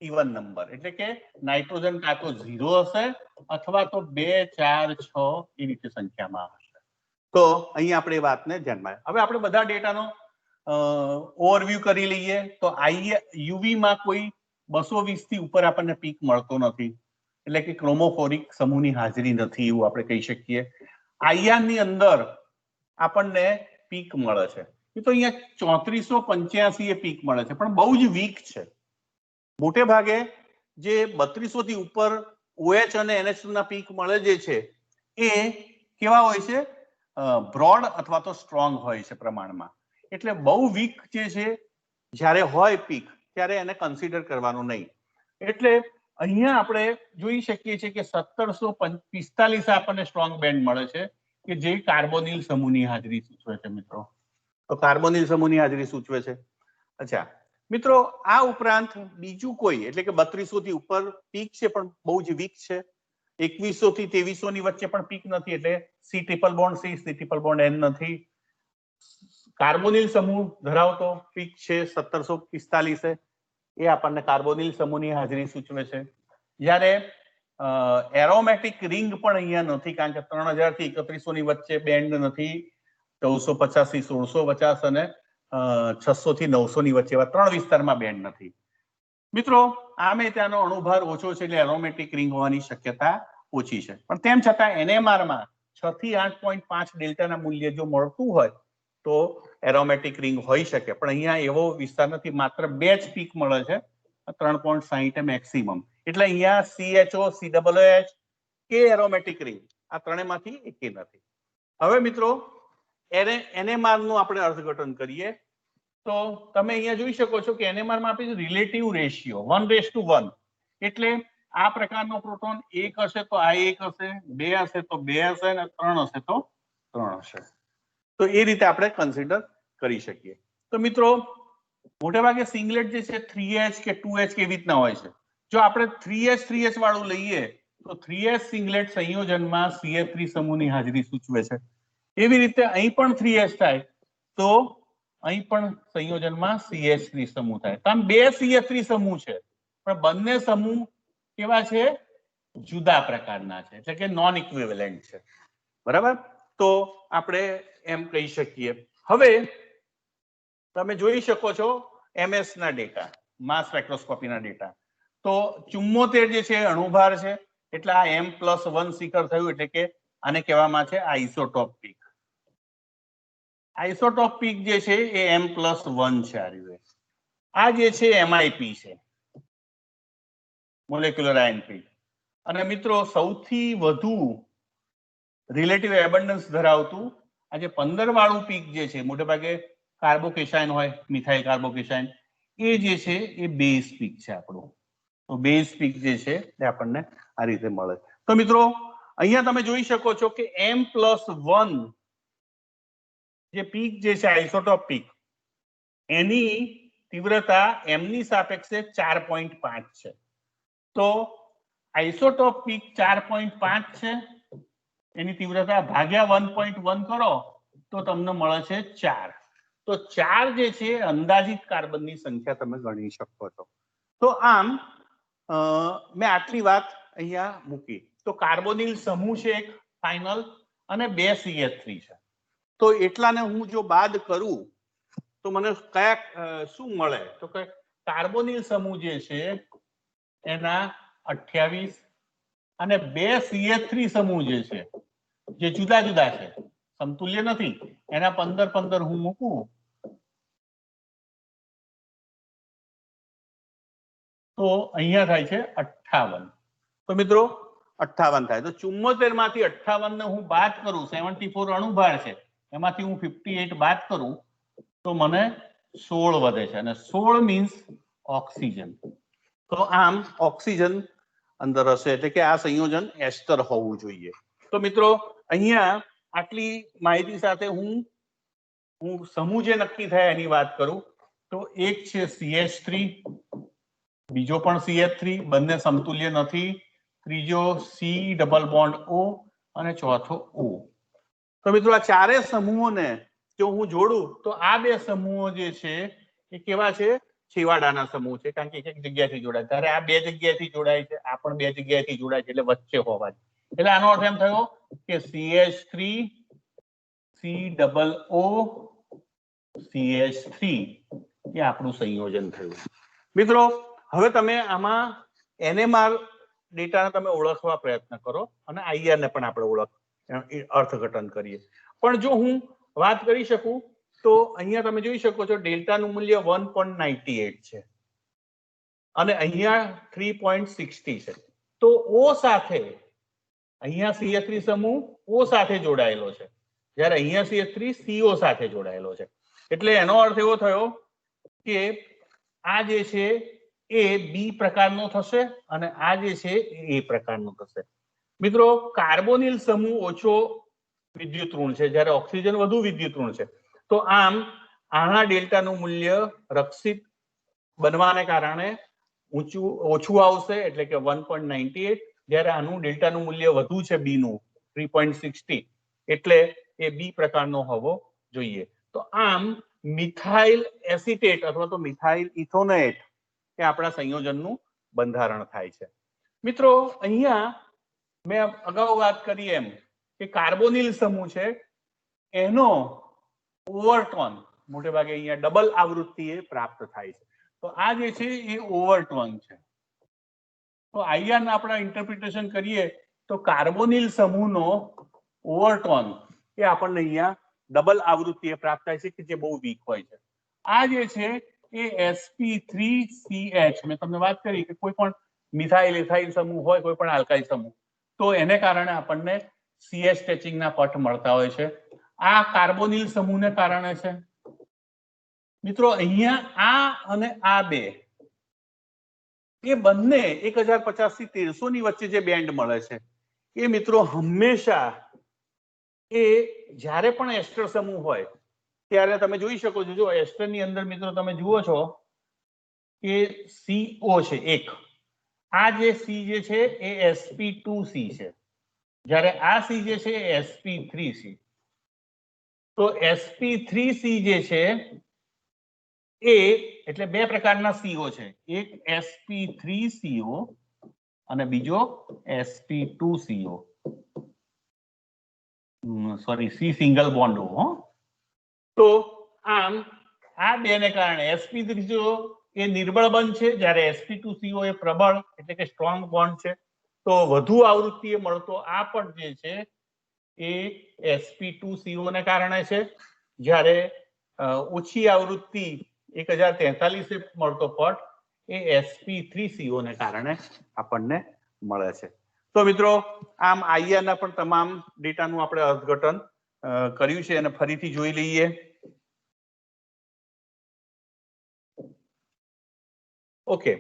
even number. એટલે કે નાઇટ્રોજન કાં તો 0 હશે અથવા તો 2, 4, 6 એ રીતે સંખ્યામાં હશે. તો અહીં આપણે એ વાતને ધ્યાનમાં. હવે આપણે બધા ડેટાનો ઓવરવ્યુ કરી લઈએ. તો યુવી માં કોઈ 220 થી ઉપર આપણને પીક મળતો નથી એટલે કે ક્રોમોફોરિક સમૂહની હાજરી નથી એવું આપણે કહી શકીએ. આઈઆર ની અંદર આપણને પીક મળે છે. તો અહીંયા 3485 એ પીક મળે છે પણ બહુ જ વીક છે. મોટે ભાગે જે 3200 થી ઉપર OH અને NH2 ના પીક મળે જે છે એ કેવા હોય છે બ્રોડ અથવા તો સ્ટ્રોંગ હોય છે પ્રમાણમાં. એટલે બહુ વીક જે છે જ્યારે હોય પીક ત્યારે એને કન્સિડર કરવાનું નહીં. એટલે અહીંયા આપણે જોઈ શકીએ છીએ કે 1745 આપણને સ્ટ્રોંગ બેન્ડ મળે છે કે જે કાર્બોનિલ સમૂહની હાજરી સૂચવે છે મિત્રો. તો કાર્બોનિલ સમૂહની હાજરી સૂચવે છે. અચ્છા મિત્રો આ ઉપરાંત બીજું કોઈ એટલે કે 3200 થી ઉપર પીક છે પણ બહુ જ વીક છે. 2100 થી 2300 ની વચ્ચે પણ પીક નથી એટલે C triple bond C triple bond N નથી. કાર્બોનિલ સમૂહ ધરાવતો પીક છે 1745 એ આપણને કાર્બોનિલ સમૂહની હાજરી સૂચવે છે. જ્યારે એરોમેટિક રિંગ પણ અહીંયા નથી કારણ કે 3000 થી 3100 ની વચ્ચે બેન્ડ નથી. 1450 થી 1650 અને 600 થી 900 ની વચ્ચે એવા 3 વિસ્તારમાં બેન્ડ નથી. મિત્રો આમે ત્યાંનો અણુભાર ઓછો છે એટલે એરોમેટિક રિંગ હોવાની શક્યતા ઓછી છે. પણ તેમ છતાં NMR માં 6 થી 8.5 ડેલ્ટાના મૂલ્ય જો મળતું હોય તો એરોમેટિક રિંગ હોઈ શકે. પણ અહીંયા એવો વિસ્તાર નથી. માત્ર 2 જ પીક મળે છે 3.60 મેક્સિમમ. એટલે અહીંયા CHO COOH કે એરોમેટિક રિંગ આ ત્રણેયમાંથી એકે નથી. હવે મિત્રો NMR નું આપણે અર્થઘટન કરીએ તો તમે અહીંયા જોઈ શકો છો કે NMR માં આપણે રિલેટિવ રેશિયો 1:1 એટલે આ પ્રકારનો પ્રોટોન 1 હશે તો આ 1 હશે, 2 હશે તો 2 હશે અને 3 હશે તો 3 હશે. તો એ રીતે આપણે કન્સિડર કરી શકીએ. તો મિત્રો મોટેભાગે સિંગલેટ જે છે 3H કે 2H કેવી રીતના હોય છે. જો આપણે 3H વાળું લઈએ તો 3H સિંગલેટ સંયોજનમાં CH3 સમૂહની હાજરી સૂચવે છે. એવી રીતે અહીં પણ 3H થાય તો અહીં પણ સંયોજનમાં CH3 સમૂહ થાય. તો આમ 2 CH3 સમૂહ છે પણ બંને સમૂહ કેવા છે જુદા પ્રકારના છે એટલે કે નોન ઇક્વિવેલન્ટ છે. બરાબર. તો આપણે એમ કહી શકીએ. હવે તમે જોઈ શકો છો MS ના ડેટા માસ સ્પેક્ટ્રોસ્કોપીના ડેટા. તો 74 જે છે અણુભાર છે એટલે આ M+1 શિખર થયું એટલે કે આને કહેવામાં છે આઇસોટોપ પીક. આઇસોટોપ પીક જે છે એ M+1 છે. આ જે છે MIP છે, મોલેક્યુલર આયન પીક. અને મિત્રો સૌથી વધુ રિલેટિવ એબન્ડન્સ ધરાવતું આ જે 15 વાળું પીક જે છે મોટે ભાગે કાર્બોકેશાઇન હોય, મિથાઇલ કાર્બોકેશાઇન, એ જે છે એ બેઝ પીક છે આપણું. તો બેઝ પીક જે છે એ આપણને આ રીતે મળે. તો મિત્રો અહીંયા તમે જોઈ શકો છો કે M+1 જે પીક જે છે આઇસોટોપ પીક, એની તીવ્રતા M ની સાપેક્ષે 4.5 છે. તો આઇસોટોપ પીક 4.5 છે, એની તીવ્રતા ભાગ્યા 1.1 કરો તો તમને મળે છે 4. તો 4 જે છે અંદાજિત કાર્બનની સંખ્યા તમે ગણી શકો છો. તો આમ મેં આટલી વાત અહીંયા મૂકી. તો કાર્બોનિલ સમૂહ છે એક ફાઇનલ અને 2 CH3 છે. તો એટલાને હું જો બાદ કરું તો મને કયા શું મળે? તો કે કાર્બોનિલ સમૂહ જે છે એના 28 અને 2 CH3 સમૂહ જે છે જે જુદા જુદા છે, સમતુલ્ય નથી, એના 15 હું મૂકું તો અહીંયા થાય છે 58. તો મિત્રો 58 થાય. તો 74 માંથી 58 ને હું બાદ કરું, 74 અણુભાર છે, એમાંથી હું 58 બાદ કરું તો મને 16 વધે છે અને 16 મીન્સ ઓક્સિજન. તો આમ ઓક્સિજન અંદર હશે એટલે કે આ સંયોજન એસ્ટર હોવું જોઈએ. તો મિત્રો અહીંયા આટલી માહિતી સાથે હું સમૂહ જે નક્કી થાય એની વાત કરું તો એક છે CH3, બીજો પણ CH3, બંને સમતુલ્ય નથી, ત્રીજો C ડબલ બોન્ડ O અને ચોથો O. તો મિત્રો આ ચારે સમૂહોને જો હું જોડું તો આ બે સમૂહો જે છે એ કેવા છે? છેવાડાના સમૂહ છે, કારણ કે એક એક જગ્યાથી જોડાય. ત્યારે આ બે જગ્યાએથી જોડાય છે, આ પણ બે જગ્યાએથી જોડાય છે, એટલે વચ્ચે હોવા જોઈએ. એટલે આનો અર્થ એમ થયો કે CH3 C double O CH3 એ આપણું સંયોજન થયું. મિત્રો હવે તમે આમાં NMR ડેટાને તમે ઓળખવા પ્રયત્ન કરો અને IR ને પણ આપણે અર્થઘટન કરીએ. પણ જો હું વાત કરી શકું તો અહીંયા તમે જોઈ શકો છો ડેલ્ટાનું મૂલ્ય 1.98 છે અને અહીંયા 3.60 છે. તો O સાથે અહીંયા CH3 સમૂહ O સાથે જોડાયેલો છે, જ્યારે અહીંયા CH3 CO સાથે જોડાયેલો છે. એટલે એનો અર્થ એવો થયો કે આ જે છે એ બી પ્રકારનો થશે અને આ જે છે એ પ્રકારનો થશે. મિત્રો કાર્બોનિલ સમૂહ ઓછો વિદ્યુત ઋણ છે, જ્યારે ઓક્સિજન વધુ વિદ્યુત ઋણ છે. તો આમ આના ડેલ્ટાનું મૂલ્ય રક્ષિત બનવાને કારણે ઓછું આવશે એટલે કે 1.98, જ્યારે આનું ડેલ્ટાનું મૂલ્ય વધુ છે બીનું 3.60, એટલે એ બી પ્રકારનો હોવો જોઈએ. તો આમ મિથાઇલ એસિટેટ અથવા તો મિથાઇલ ઇથોનેટ એ આપણા સંયોજનનું બંધારણ થાય છે. મિત્રો અહીંયા મેં અગાઉ વાત કરી એમ કે કાર્બોનિલ સમૂહ છે એનો ઓવરટોન મોટે ભાગે અહીંયા ડબલ આવૃત્તિએ પ્રાપ્ત થાય છે. તો આ જે છે એ ઓવરટોન છે. તો IR ના આપણે ઇન્ટરપ્રિટેશન કરીએ તો કાર્બોનિલ સમૂહનો ઓવરટોન એ આપણને અહીંયા ડબલ આવૃત્તિએ પ્રાપ્ત થાય છે કે જે બહુ વીક હોય છે. આ જે છે એ sp3ch મેં તમને વાત કરી કે કોઈ પણ મિથાઇલ એથાઇલ સમૂહ હોય, કોઈ પણ આલ્કાઇલ સમૂહ, તો એને કારણે આપણને CH સ્ટ્રેચિંગના પટ મળતા હોય છે. આ કાર્બોનિલ સમૂહને કારણે છે. મિત્રો અહીંયા આ અને આ બે એ બંને 1050 થી 1300 ની વચ્ચે જે બેન્ડ મળે છે એ મિત્રો હંમેશા એ જ્યારે પણ એસ્ટર સમૂહ હોય ત્યારે તમે જોઈ શકો છો. જો એસ્ટર ની અંદર મિત્રો તમે જુઓ છો કે CO છે એક, આ જે C જે છે એ sp2C છે, જ્યારે આ C જે છે એ sp3C. તો sp3C જે છે એ એટલે બે પ્રકારના CO છે, એક sp3CO અને બીજો sp2CO. Sorry, C single bond O. તો આમ આ બે ને કારણે sp3CO એ નિર્બળ બંધ છે, જ્યારે sp2co એ પ્રબળ એટલે કે સ્ટ્રોંગ બોન્ડ છે. તો વધુ આવૃત્તિએ મળતો આ પટ જે છે એ sp2co ને કારણે છે, જ્યારે ઓછી આવૃત્તિ 1043 એ મળતો પટ એ sp3co ને કારણે આપણને મળે છે. તો મિત્રો આમ IR ના પણ તમામ ડેટાનું આપણે અર્થઘટન કર્યું છે અને ફરીથી જોઈ લઈએ. ઓકે,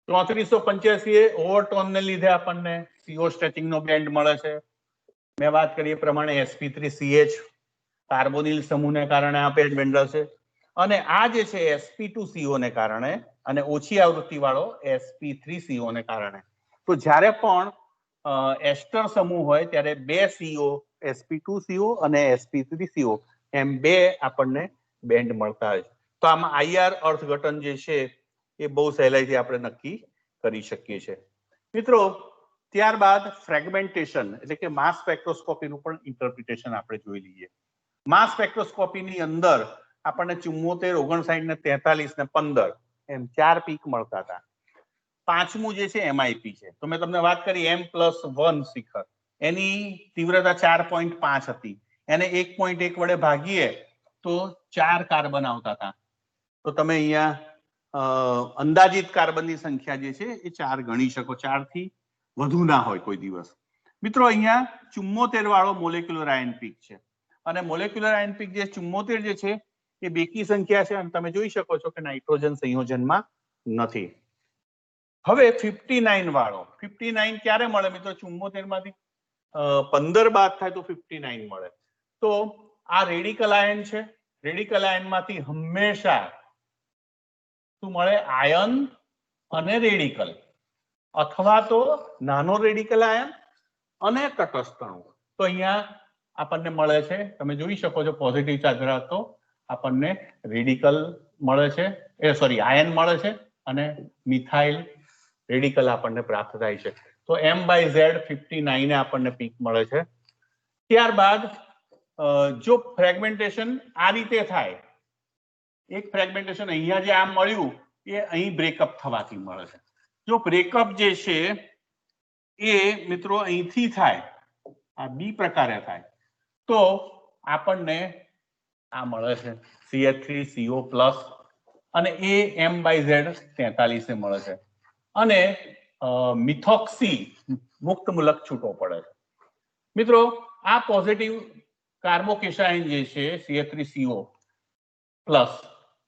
3485 એ ઓવરટોન ને લીધે આપણને CO સ્ટ્રેચિંગ નો બેન્ડ મળે છે. મેં વાત કરી એ પ્રમાણે sp3ch કાર્બોનિલ સમૂહને કારણે આ બેન્ડ છે, અને આ જે છે sp2co ને કારણે અને ઓછી આવૃત્તિ વાળો sp3co ને કારણે. તો જ્યારે પણ એસ્ટર સમૂહ હોય ત્યારે બે CO sp2co અને sp3co એમ બે આપણને બેન્ડ મળતા હોય. તો આમાં IR અર્થઘટન જે છે એ બહુ સહેલાઈથી આપણે નક્કી કરી શકીએ છીએ. મિત્રો ત્યારબાદ ફ્રેગમેન્ટેશન એટલે કે માસ સ્પેક્ટ્રોસ્કોપીનું પણ ઇન્ટરપ્રિટેશન આપણે જોઈ લઈએ. માસ સ્પેક્ટ્રોસ્કોપીની અંદર આપણને 74, 59 ને 43 ને 15 એમ 4 પીક મળતા હતા. પાંચમું જે છે MIP છે. તો મેં તમને વાત કરી M+1 શિખર, એની તીવ્રતા 4.5 હતી, એને 1.1 વડે ભાગીએ તો 4 કાર્બન આવતા હતા. તો તમે અહીંયા અંદાજિત કાર્બનની સંખ્યા જે છે એ 4 ગણી શકો. 4 થી વધુ ના હોય કોઈ દિવસ. મિત્રો અહીંયા 74 વાળો મોલેક્યુલર આયન પીક છે, અને મોલેક્યુલર આયન પીક જે 74 જે છે એ બેકી સંખ્યા છે, અને તમે જોઈ શકો છો કે નાઇટ્રોજન સંયોજનમાં નથી. હવે 59 વાળો, 59 ક્યારે મળે મિત્રો? 74 માંથી 15 બાદ થાય તો 59 મળે. તો આ રેડિકલ આયન છે. રેડિકલ આયન માંથી હંમેશા શું મળે? આયન અને રેડિકલ, અથવા તો નાનો રેડિકલ આયન અને તટસ્થ અણુ. તો અહીંયા આપણને મળે છે, તમે જોઈ શકો છો પોઝિટિવ ચાર્જ ધરાવતો આપણને રેડિકલ મળે છે, આયન મળે છે, અને મિથાઇલ રેડિકલ આપણને પ્રાપ્ત થાય છે. તો M/Z 59 આપણને પીક મળે છે. ત્યારબાદ જો ફ્રેગમેન્ટેશન આ રીતે થાય, એક ફ્રેગમેન્ટેશન અહીંયા જે આમ મળ્યું એ અહીં બ્રેકઅપ થવાથી મળે છે. જો બ્રેકઅપ જે છે એ મિત્રો અહીંથી થાય, આ બી પ્રકારે થાય, તો આપણને આ મળે છે CH3CO+, અને એ M/Z 43 મળે છે, અને મિથોક્સી મુક્ત મૂલક છૂટો પડે છે. મિત્રો આ પોઝિટિવ કાર્બોકેશાઇન જે છે CH3CO+,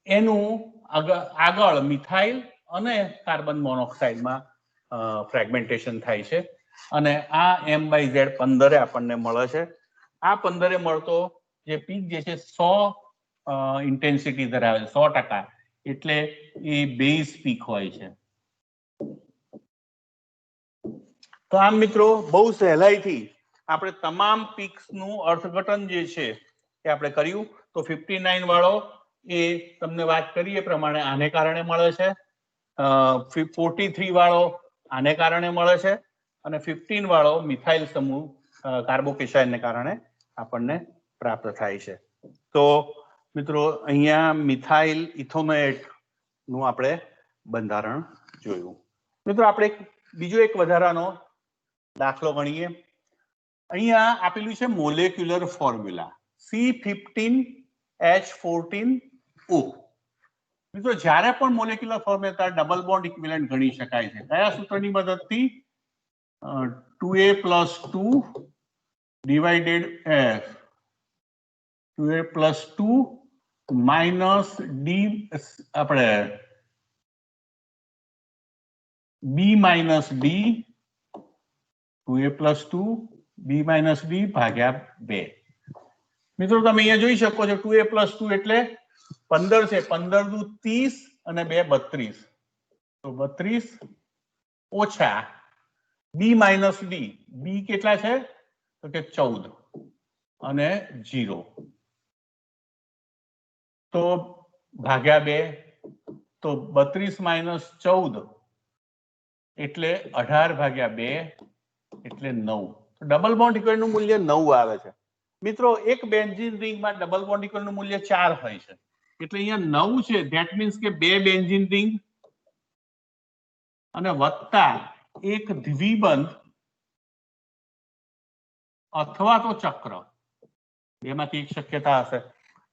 એનું આગળ મિથાઇલ અને કાર્બન મોનોક્સાઇડમાં ફ્રેગમેન્ટેશન થાય છે, અને આ M/Z 15 આપણને મળે છે. આ 15 મળતો જે પીક જે છે 100 ઇન્ટેન્સિટી ધરાવે છે, 100%, એટલે એ બેઝ પીક હોય છે. તો આમ મિત્રો બહુ સહેલાઈથી આપણે તમામ પીક્સનું અર્થઘટન જે છે એ આપણે કર્યું. તો 59 વાળો એ તમને વાત કરીએ પ્રમાણે આને કારણે મળે છે, 43 વાળો આને કારણે મળે છે, અને 15 વાળો મિથાઇલ સમૂહ કાર્બોકેશાઇનને કારણે આપણને પ્રાપ્ત થાય છે. તો મિત્રો અહીંયા મિથાઇલ ઇથોનેટ નું આપણે બંધારણ જોયું. મિત્રો આપણે બીજો એક વધારાનો દાખલો ગણીએ. અહીંયા આપેલું છે મોલેક્યુલર ફોર્મ્યુલા C15H14O. મિત્રો જ્યારે પણ molecular formula double bond equivalent ગણી શકાય છે. કયા સૂત્રની મદદથી? 2A+2 divided 2A+2 minus D આપણે B-D 2A+2 B-D ભાગ્યા 2. મિત્રો તમે અહીંયા જોઈ શકો છો 2A+2 એટલે 15 છે, 15 દુ 30 અને 2 32, તો 32 ઓછા B-D. B કેટલા છે? તો કે 14 અને 0, તો ભાગ્યા 2, તો 32 - 14 એટલે 18/2 એટલે 9. તો ડબલ બોન્ડ ઇક્વિવેલન્ટનું મૂલ્ય 9 આવે છે. મિત્રો એક બેન્ઝીન રિંગમાં ડબલ બોન્ડ ઇક્વિવેલન્ટનું મૂલ્ય 4 હોય છે, એટલે અહીંયા 9 છે, ધેટ મીન્સ કે 2 બેન્ઝીન રિંગ અને વત્તા એક દ્વિબંધ અથવા તો ચક્ર, બેમાંથી એક શક્યતા હશે.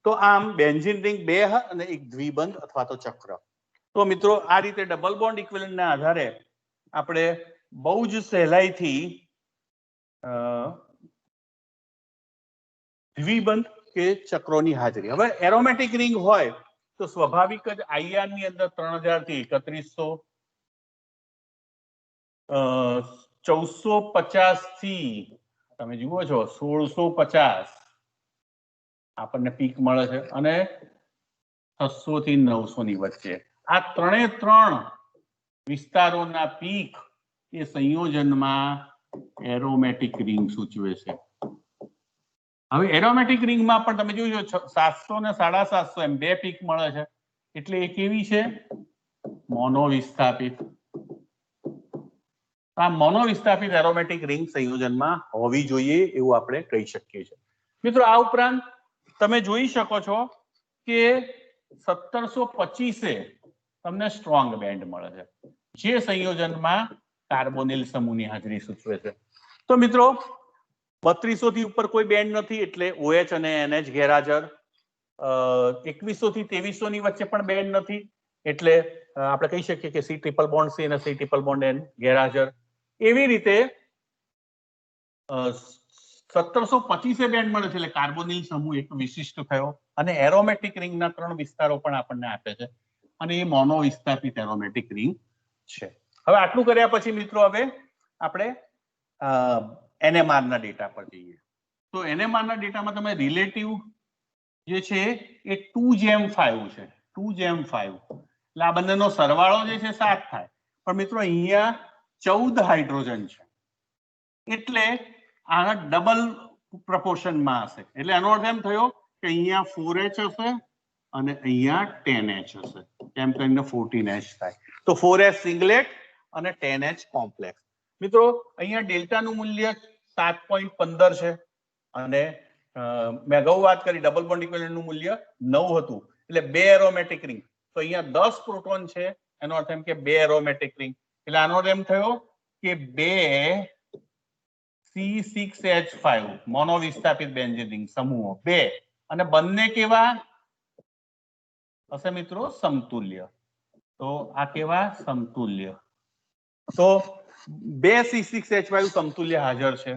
તો આમ બેન્ઝીન રિંગ 2 અને એક દ્વિબંધ અથવા તો ચક્ર. તો મિત્રો આ રીતે ડબલ બોન્ડ ઇક્વિવેલન્ટના આધારે આપણે બહુ જ સહેલાઈથી દ્વિબંધ કે ચક્રોની હાજરી. હવે એરોમેટિક રિંગ હોય તો સ્વાભાવિક જ IR ની અંદર 3000 થી 3100, 1450 થી તમે જુઓ છો 1650 આપણને પીક મળે છે અને 600 થી 900 ની વચ્ચે. આ ત્રણ વિસ્તારોના પીક એ સંયોજનમાં એરોમેટિક રિંગ સૂચવે છે. હવે એરોમેટિક રિંગમાં પણ તમે જોજો 700 ને 750 એમ 2 પીક મળે છે, એટલે એ કેવી છે? મોનોવિસ્થાપિત. આ મોનોવિસ્થાપિત એરોમેટિક રિંગ સંયોજનમાં હોવી જોઈએ એવું આપણે કહી શકીએ છીએ. મિત્રો આ ઉપરાંત તમે જોઈ શકો છો કે 1725 તમને સ્ટ્રોંગ બેન્ડ મળે છે, જે સંયોજનમાં કાર્બોનિલ સમૂહની હાજરી સૂચવે છે. તો મિત્રો 3200 થી ઉપર કોઈ બેન્ડ નથી, એટલે OH અને NH ગેરહાજર. 2100 થી 2300 ની વચ્ચે પણ બેન્ડ નથી, એટલે આપણે કહી શકીએ કે C ટ્રિપલ બોન્ડ C અને C ટ્રિપલ બોન્ડ N ગેરહાજર. એવી રીતે 1725 બેન્ડ મળે છે, એટલે કાર્બોનિલ સમૂહ એક વિશિષ્ટ થયો અને એરોમેટિક રિંગના 3 વિસ્તારો પણ આપણને આપે છે અને એ મોનોવિસ્થાપિત એરોમેટિક રિંગ છે. હવે આટલું કર્યા પછી મિત્રો હવે આપણે NMR ના ડેટા પર જઈએ. તો NMR ના ડેટામાં તમે રિલેટિવ જે છે એ 2:5 છે, 2:5. એટલે આ બંનેનો સરવાળો જે છે 7 થાય, પણ મિત્રો અહીંયા 14 હાઇડ્રોજન છે, એટલે આના ડબલ પ્રપોર્શનમાં હશે. એટલે આનો અર્થ એમ થયો કે અહીંયા 4H હશે અને અહીંયા 10H હશે, એમ કરીને 14H થાય. તો 4H સિંગલેટ અને 10H કોમ્પ્લેક્સ. મિત્રો અહીંયા ડેલ્ટાનું મૂલ્ય 7.15 છે અને મેં અગાઉ વાત કરી ડબલ બોન્ડ ઇક્વિવેલન્ટનું મૂલ્ય 9 હતું, એટલે 2 એરોમેટિક રિંગ. તો અહીંયા 10 પ્રોટોન છે, એનો અર્થ એમ કે 2 એરોમેટિક રિંગ. એટલે આનો અર્થ એમ થયો કે 2 C6H5 મોનોવિસ્થાપિત બેન્ઝીન રિંગ સમૂહો 2, અને બંને કેવા હશે મિત્રો? સમતુલ્ય. તો આ કેવા? સમતુલ્ય. તો 2 C6H5 સમતુલ્ય હાજર છે.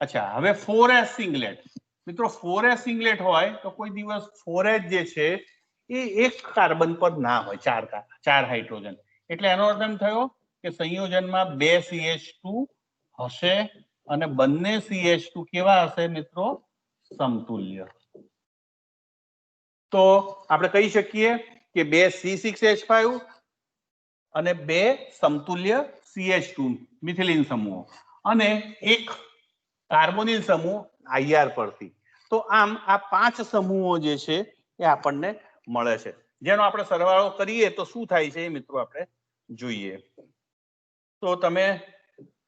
અચ્છા, હવે 4S સિંગલેટ. મિત્રો 4S સિંગલેટ હોય તો કોઈ દિવસ 4H જે છે એ એક કાર્બન પર ના હોય, 4 હાઇડ્રોજન. એટલે એનો અર્થ એમ થયો કે સંયોજનમાં 2 CH2 હશે અને બંને CH2 કેવા હશે મિત્રો? સમતુલ્ય. તો આપણે કહી શકીએ કે 2 C6H5 અને 2 સમતુલ્ય CH2 મિથિલિન સમૂહો અને એક કાર્બોનિલ સમૂહ IR પરથી. તો આમ આ 5 સમૂહો જે છે એ આપણને મળે છે, જેનો આપણે સરવાળો કરીએ તો શું થાય છે એ મિત્રો આપણે જોઈએ. તો તમે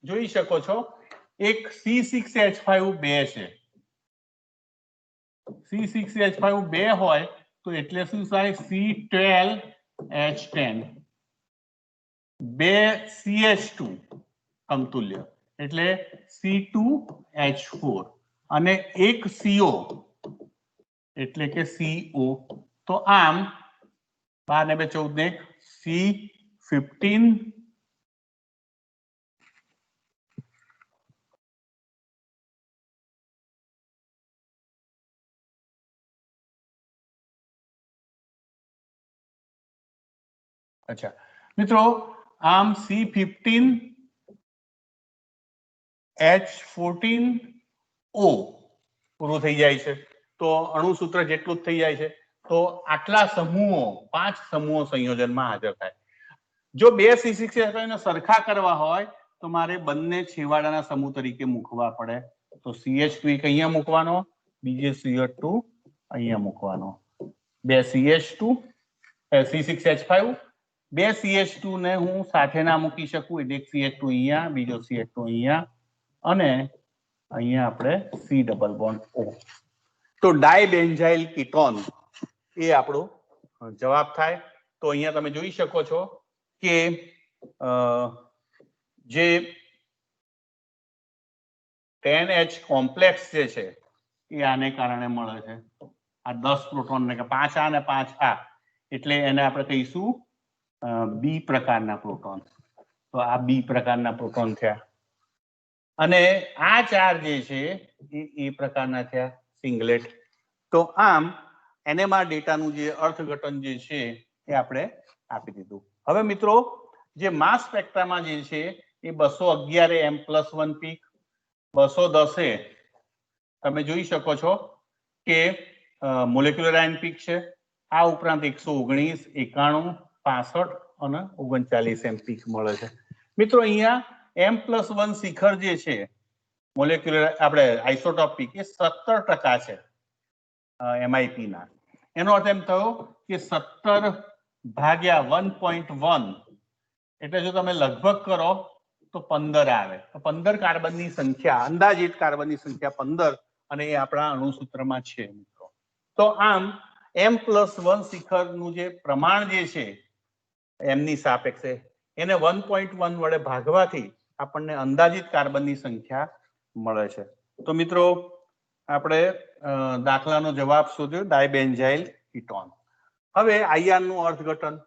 જોઈ શકો છો એક C6H5 2 છે, C6H5 2 હોય તો એટલે શું થાય? C12H10. 2 CH2 સમતુલ્ય એટલે C2H4 અને એક CO એટલે કે CO. તો આમ 12 ને 2 14 C15 અચ્છા મિત્રો આમ C15 H14O પૂરું થઈ જાય છે, તો અણુસૂત્ર જેટલું જ થઈ જાય છે. તો આટલા સમૂહો 5 સમૂહો સંયોજનમાં હાજર થાય. જો 2 C6H5 ને સરખા કરવા હોય તો મારે બંને છેવાડાના સમૂહ તરીકે મૂકવા પડે. તો CH2 એક અહીંયા મૂકવાનો, બીજે CH2 અહીંયા મૂકવાનો. 2 CH2 C6H5 2 CH2 ને હું સાથે ના મૂકી શકું, એટલે એક CH2 અહીંયા, બીજો CH2 અહીંયા અને અહીંયા આપણે C ડબલ બોન્ડ O. તો ડાયબેન્ઝાઇલ કીટોન એ આપણો જવાબ થાય તો અહીંયા તમે જોઈ શકો છો કે જે 10H કોમ્પ્લેક્સ જે છે એ આને કારણે મળે છે આ 10 પ્રોટોન ને કે 5 આ ને 5 આ એટલે એને આપણે કહીશું બી પ્રકારના પ્રોટોન તો આ બી પ્રકારના પ્રોટોન થયા અને આ ચાર જે છે એ પ્રકારના થયા સિંગલેટ તો આમ NMR ડેટાનું જે અર્થઘટન જે છે એ આપણે આપી દીધું હવે મિત્રો જે માસ સ્પેક્ટ્રામાં જે છે એ 211 M+1 પીક 210 તમે જોઈ શકો છો કે મોલેક્યુલર આયન પીક છે આ ઉપરાંત 119 91 65 અને 39 એમ પીક મળે છે મિત્રો અહીંયા M+1 શિખર જે છે મોલેક્યુલર આપણે આઇસોટોપ પીક એ 17% છે MIP ના એનો અર્થ એમ થયો કે 17 ભાગ્યા 1.1 એટલે જો તમે લગભગ કરો તો 15 આવે તો 15 કાર્બનની સંખ્યા અંદાજિત કાર્બનની સંખ્યા 15 અને એ આપણા અણુસૂત્રમાં છે મિત્રો તો આમ M+1 શિખરનું જે પ્રમાણ જે છે એમની સાપેક્ષે એને 1.1 વડે ભાગવાથી આપણને અંદાજિત કાર્બનની સંખ્યા મળે છે તો મિત્રો આપણે દાખલાનો જવાબ શોધ્યો ડાયબેન્ઝાઇલ કીટોન હવે IR નું અર્થઘટન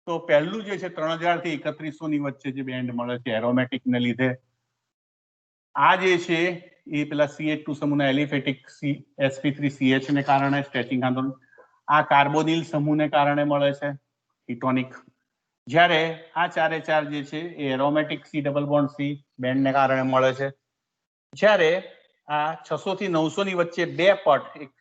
તો પહેલું જે છે 3000 થી 3100 ની વચ્ચે જે બેન્ડ મળે છે એરોમેટિક ને લીધે આ જે છે એ પેલા CH2 સમૂહના એલિફેટિક sp3CH ને કારણે સ્ટ્રેચિંગ આંદોલન આ કાર્બોનિલ સમૂહને કારણે મળે છે કીટોનિક જ્યારે આ ચારે ચાર જે છે એ aromatic C double bond C band ને કારણે મળે છે જ્યારે આ 600 થી 900 ની વચ્ચે બે પટ એક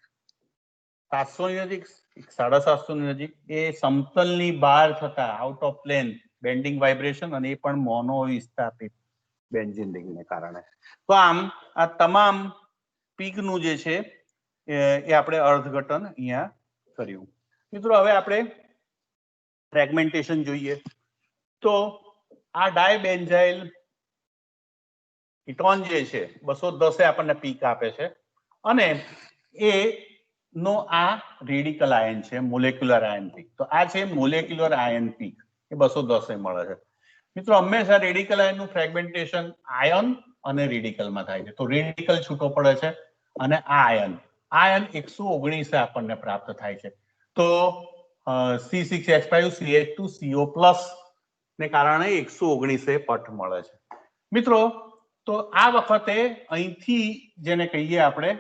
700 ની નજીક 750 ની નજીક એ સમતલની બહાર થતા out of plane bending vibration અને એ પણ મોનો વિસ્થાપિત બેન્ઝીન રિંગને કારણે તો આમ આ તમામ પીકનું જે છે એ આપણે અર્થઘટન અહીંયા કર્યું મિત્રો હવે આપણે ફ્રેગમેન્ટેશન જોઈએ તો આ ડાયબેન્ઝાઇલ કીટોન જે છે 210 આપણને પીક આપે છે અને એ નો આ રેડિકલ આયન છે મોલેક્યુલર આયન પીક તો આ છે મોલેક્યુલર આયન પીક એ 210 મળે છે મિત્રો હંમેશા રેડિકલ આયનનું ફ્રેગમેન્ટેશન આયન અને રેડિકલમાં થાય છે તો રેડિકલ છૂટો પડે છે અને આ આયન 119 આપણને પ્રાપ્ત થાય છે તો C6H5CH2CO+ ને કારણે 119 પટ મળે છે મિત્રો તો આ વખતે અહીંથી જેને કહીએ આપણે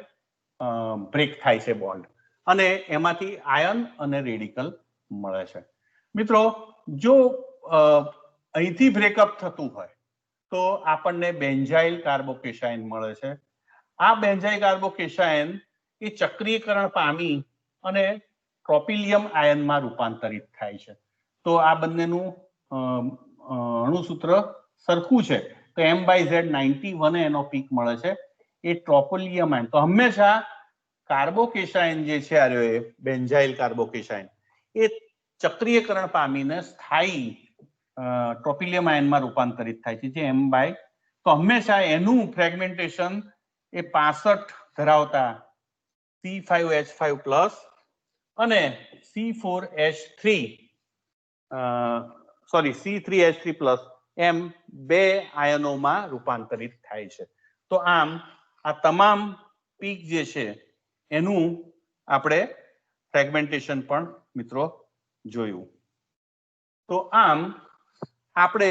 બ્રેક થાય છે બોન્ડ અને એમાંથી આયન અને રેડિકલ મળે છે મિત્રો જો અહીંથી બ્રેકઅપ થતું હોય તો આપણને બેન્ઝાઇલ કાર્બોકેશાયન મળે છે આ બેન્ઝાઇલ કાર્બોકેશાયન એ ચક્રીયકરણ પામી અને ટ્રોપિલિયમ આયનમાં રૂપાંતરિત થાય છે તો આ બંનેનું અણુસૂત્ર સરખું છે તો M/Z91 એનો પીક મળે છે એ ટ્રોપિલિયમ આયન તો હંમેશા કાર્બોકેશાયન જે છે આ બેન્ઝાઇલ કાર્બોકેશાયન એ ચક્રીયકરણ પામીને સ્થાયી ટ્રોપિલિયમ આયનમાં રૂપાંતરિત થાય છે જે M/, તો હંમેશા એનું ફ્રેગમેન્ટેશન એ 65 ધરાવતા C5H5+ અને C3H3+ એમ બે આયનોમાં રૂપાંતરિત થાય છે તો આમ આ તમામ પીક જે છે એનું આપણે ફ્રેગમેન્ટેશન પણ મિત્રો જોયું તો આમ આપણે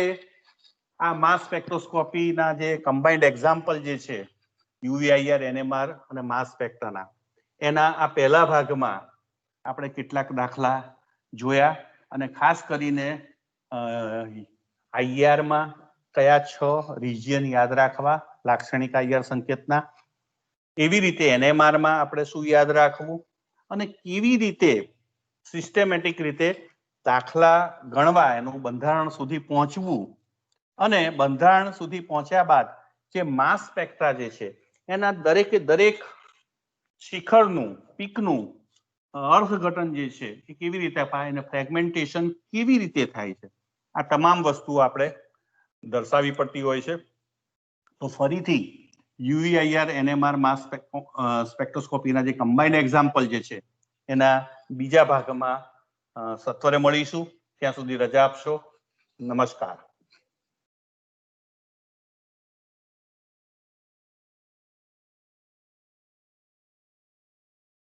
આ માસ સ્પેક્ટ્રોસ્કોપીના જે કમ્બાઇન્ડ એક્ઝામ્પલ જે છે UVIR NMR અને માસ સ્પેક્ટ્રાના એના આ પહેલા ભાગમાં આપણે કેટલાક દાખલા જોયા અને ખાસ કરીને IR માં કયા 6 રિજિયન યાદ રાખવા લાક્ષણિક IR સંકેતના એવી રીતે NMR માં આપણે શું યાદ રાખવું અને કેવી રીતે સિસ્ટેમેટિક રીતે દાખલા ગણવા એનું બંધારણ સુધી પહોંચવું અને બંધારણ સુધી પહોંચ્યા બાદ જે માસ સ્પેક્ટ્રા જે છે એના દરેકે દરેક શિખરનું પીકનું અર્થઘટન જે છે એ કેવી રીતે અપાય અને ફ્રેગમેન્ટેશન કેવી રીતે થાય છે આ તમામ વસ્તુઓ આપણે દર્શાવવી પડતી હોય છે તો ફરીથી UVIR NMR માસ સ્પેક્ટ્રોસ્કોપીના જે કમ્બાઇન્ડ એક્ઝામ્પલ જે છે એના બીજા ભાગમાં સત્વરે મળીશું. ત્યાં સુધી રજા આપશો. નમસ્કાર.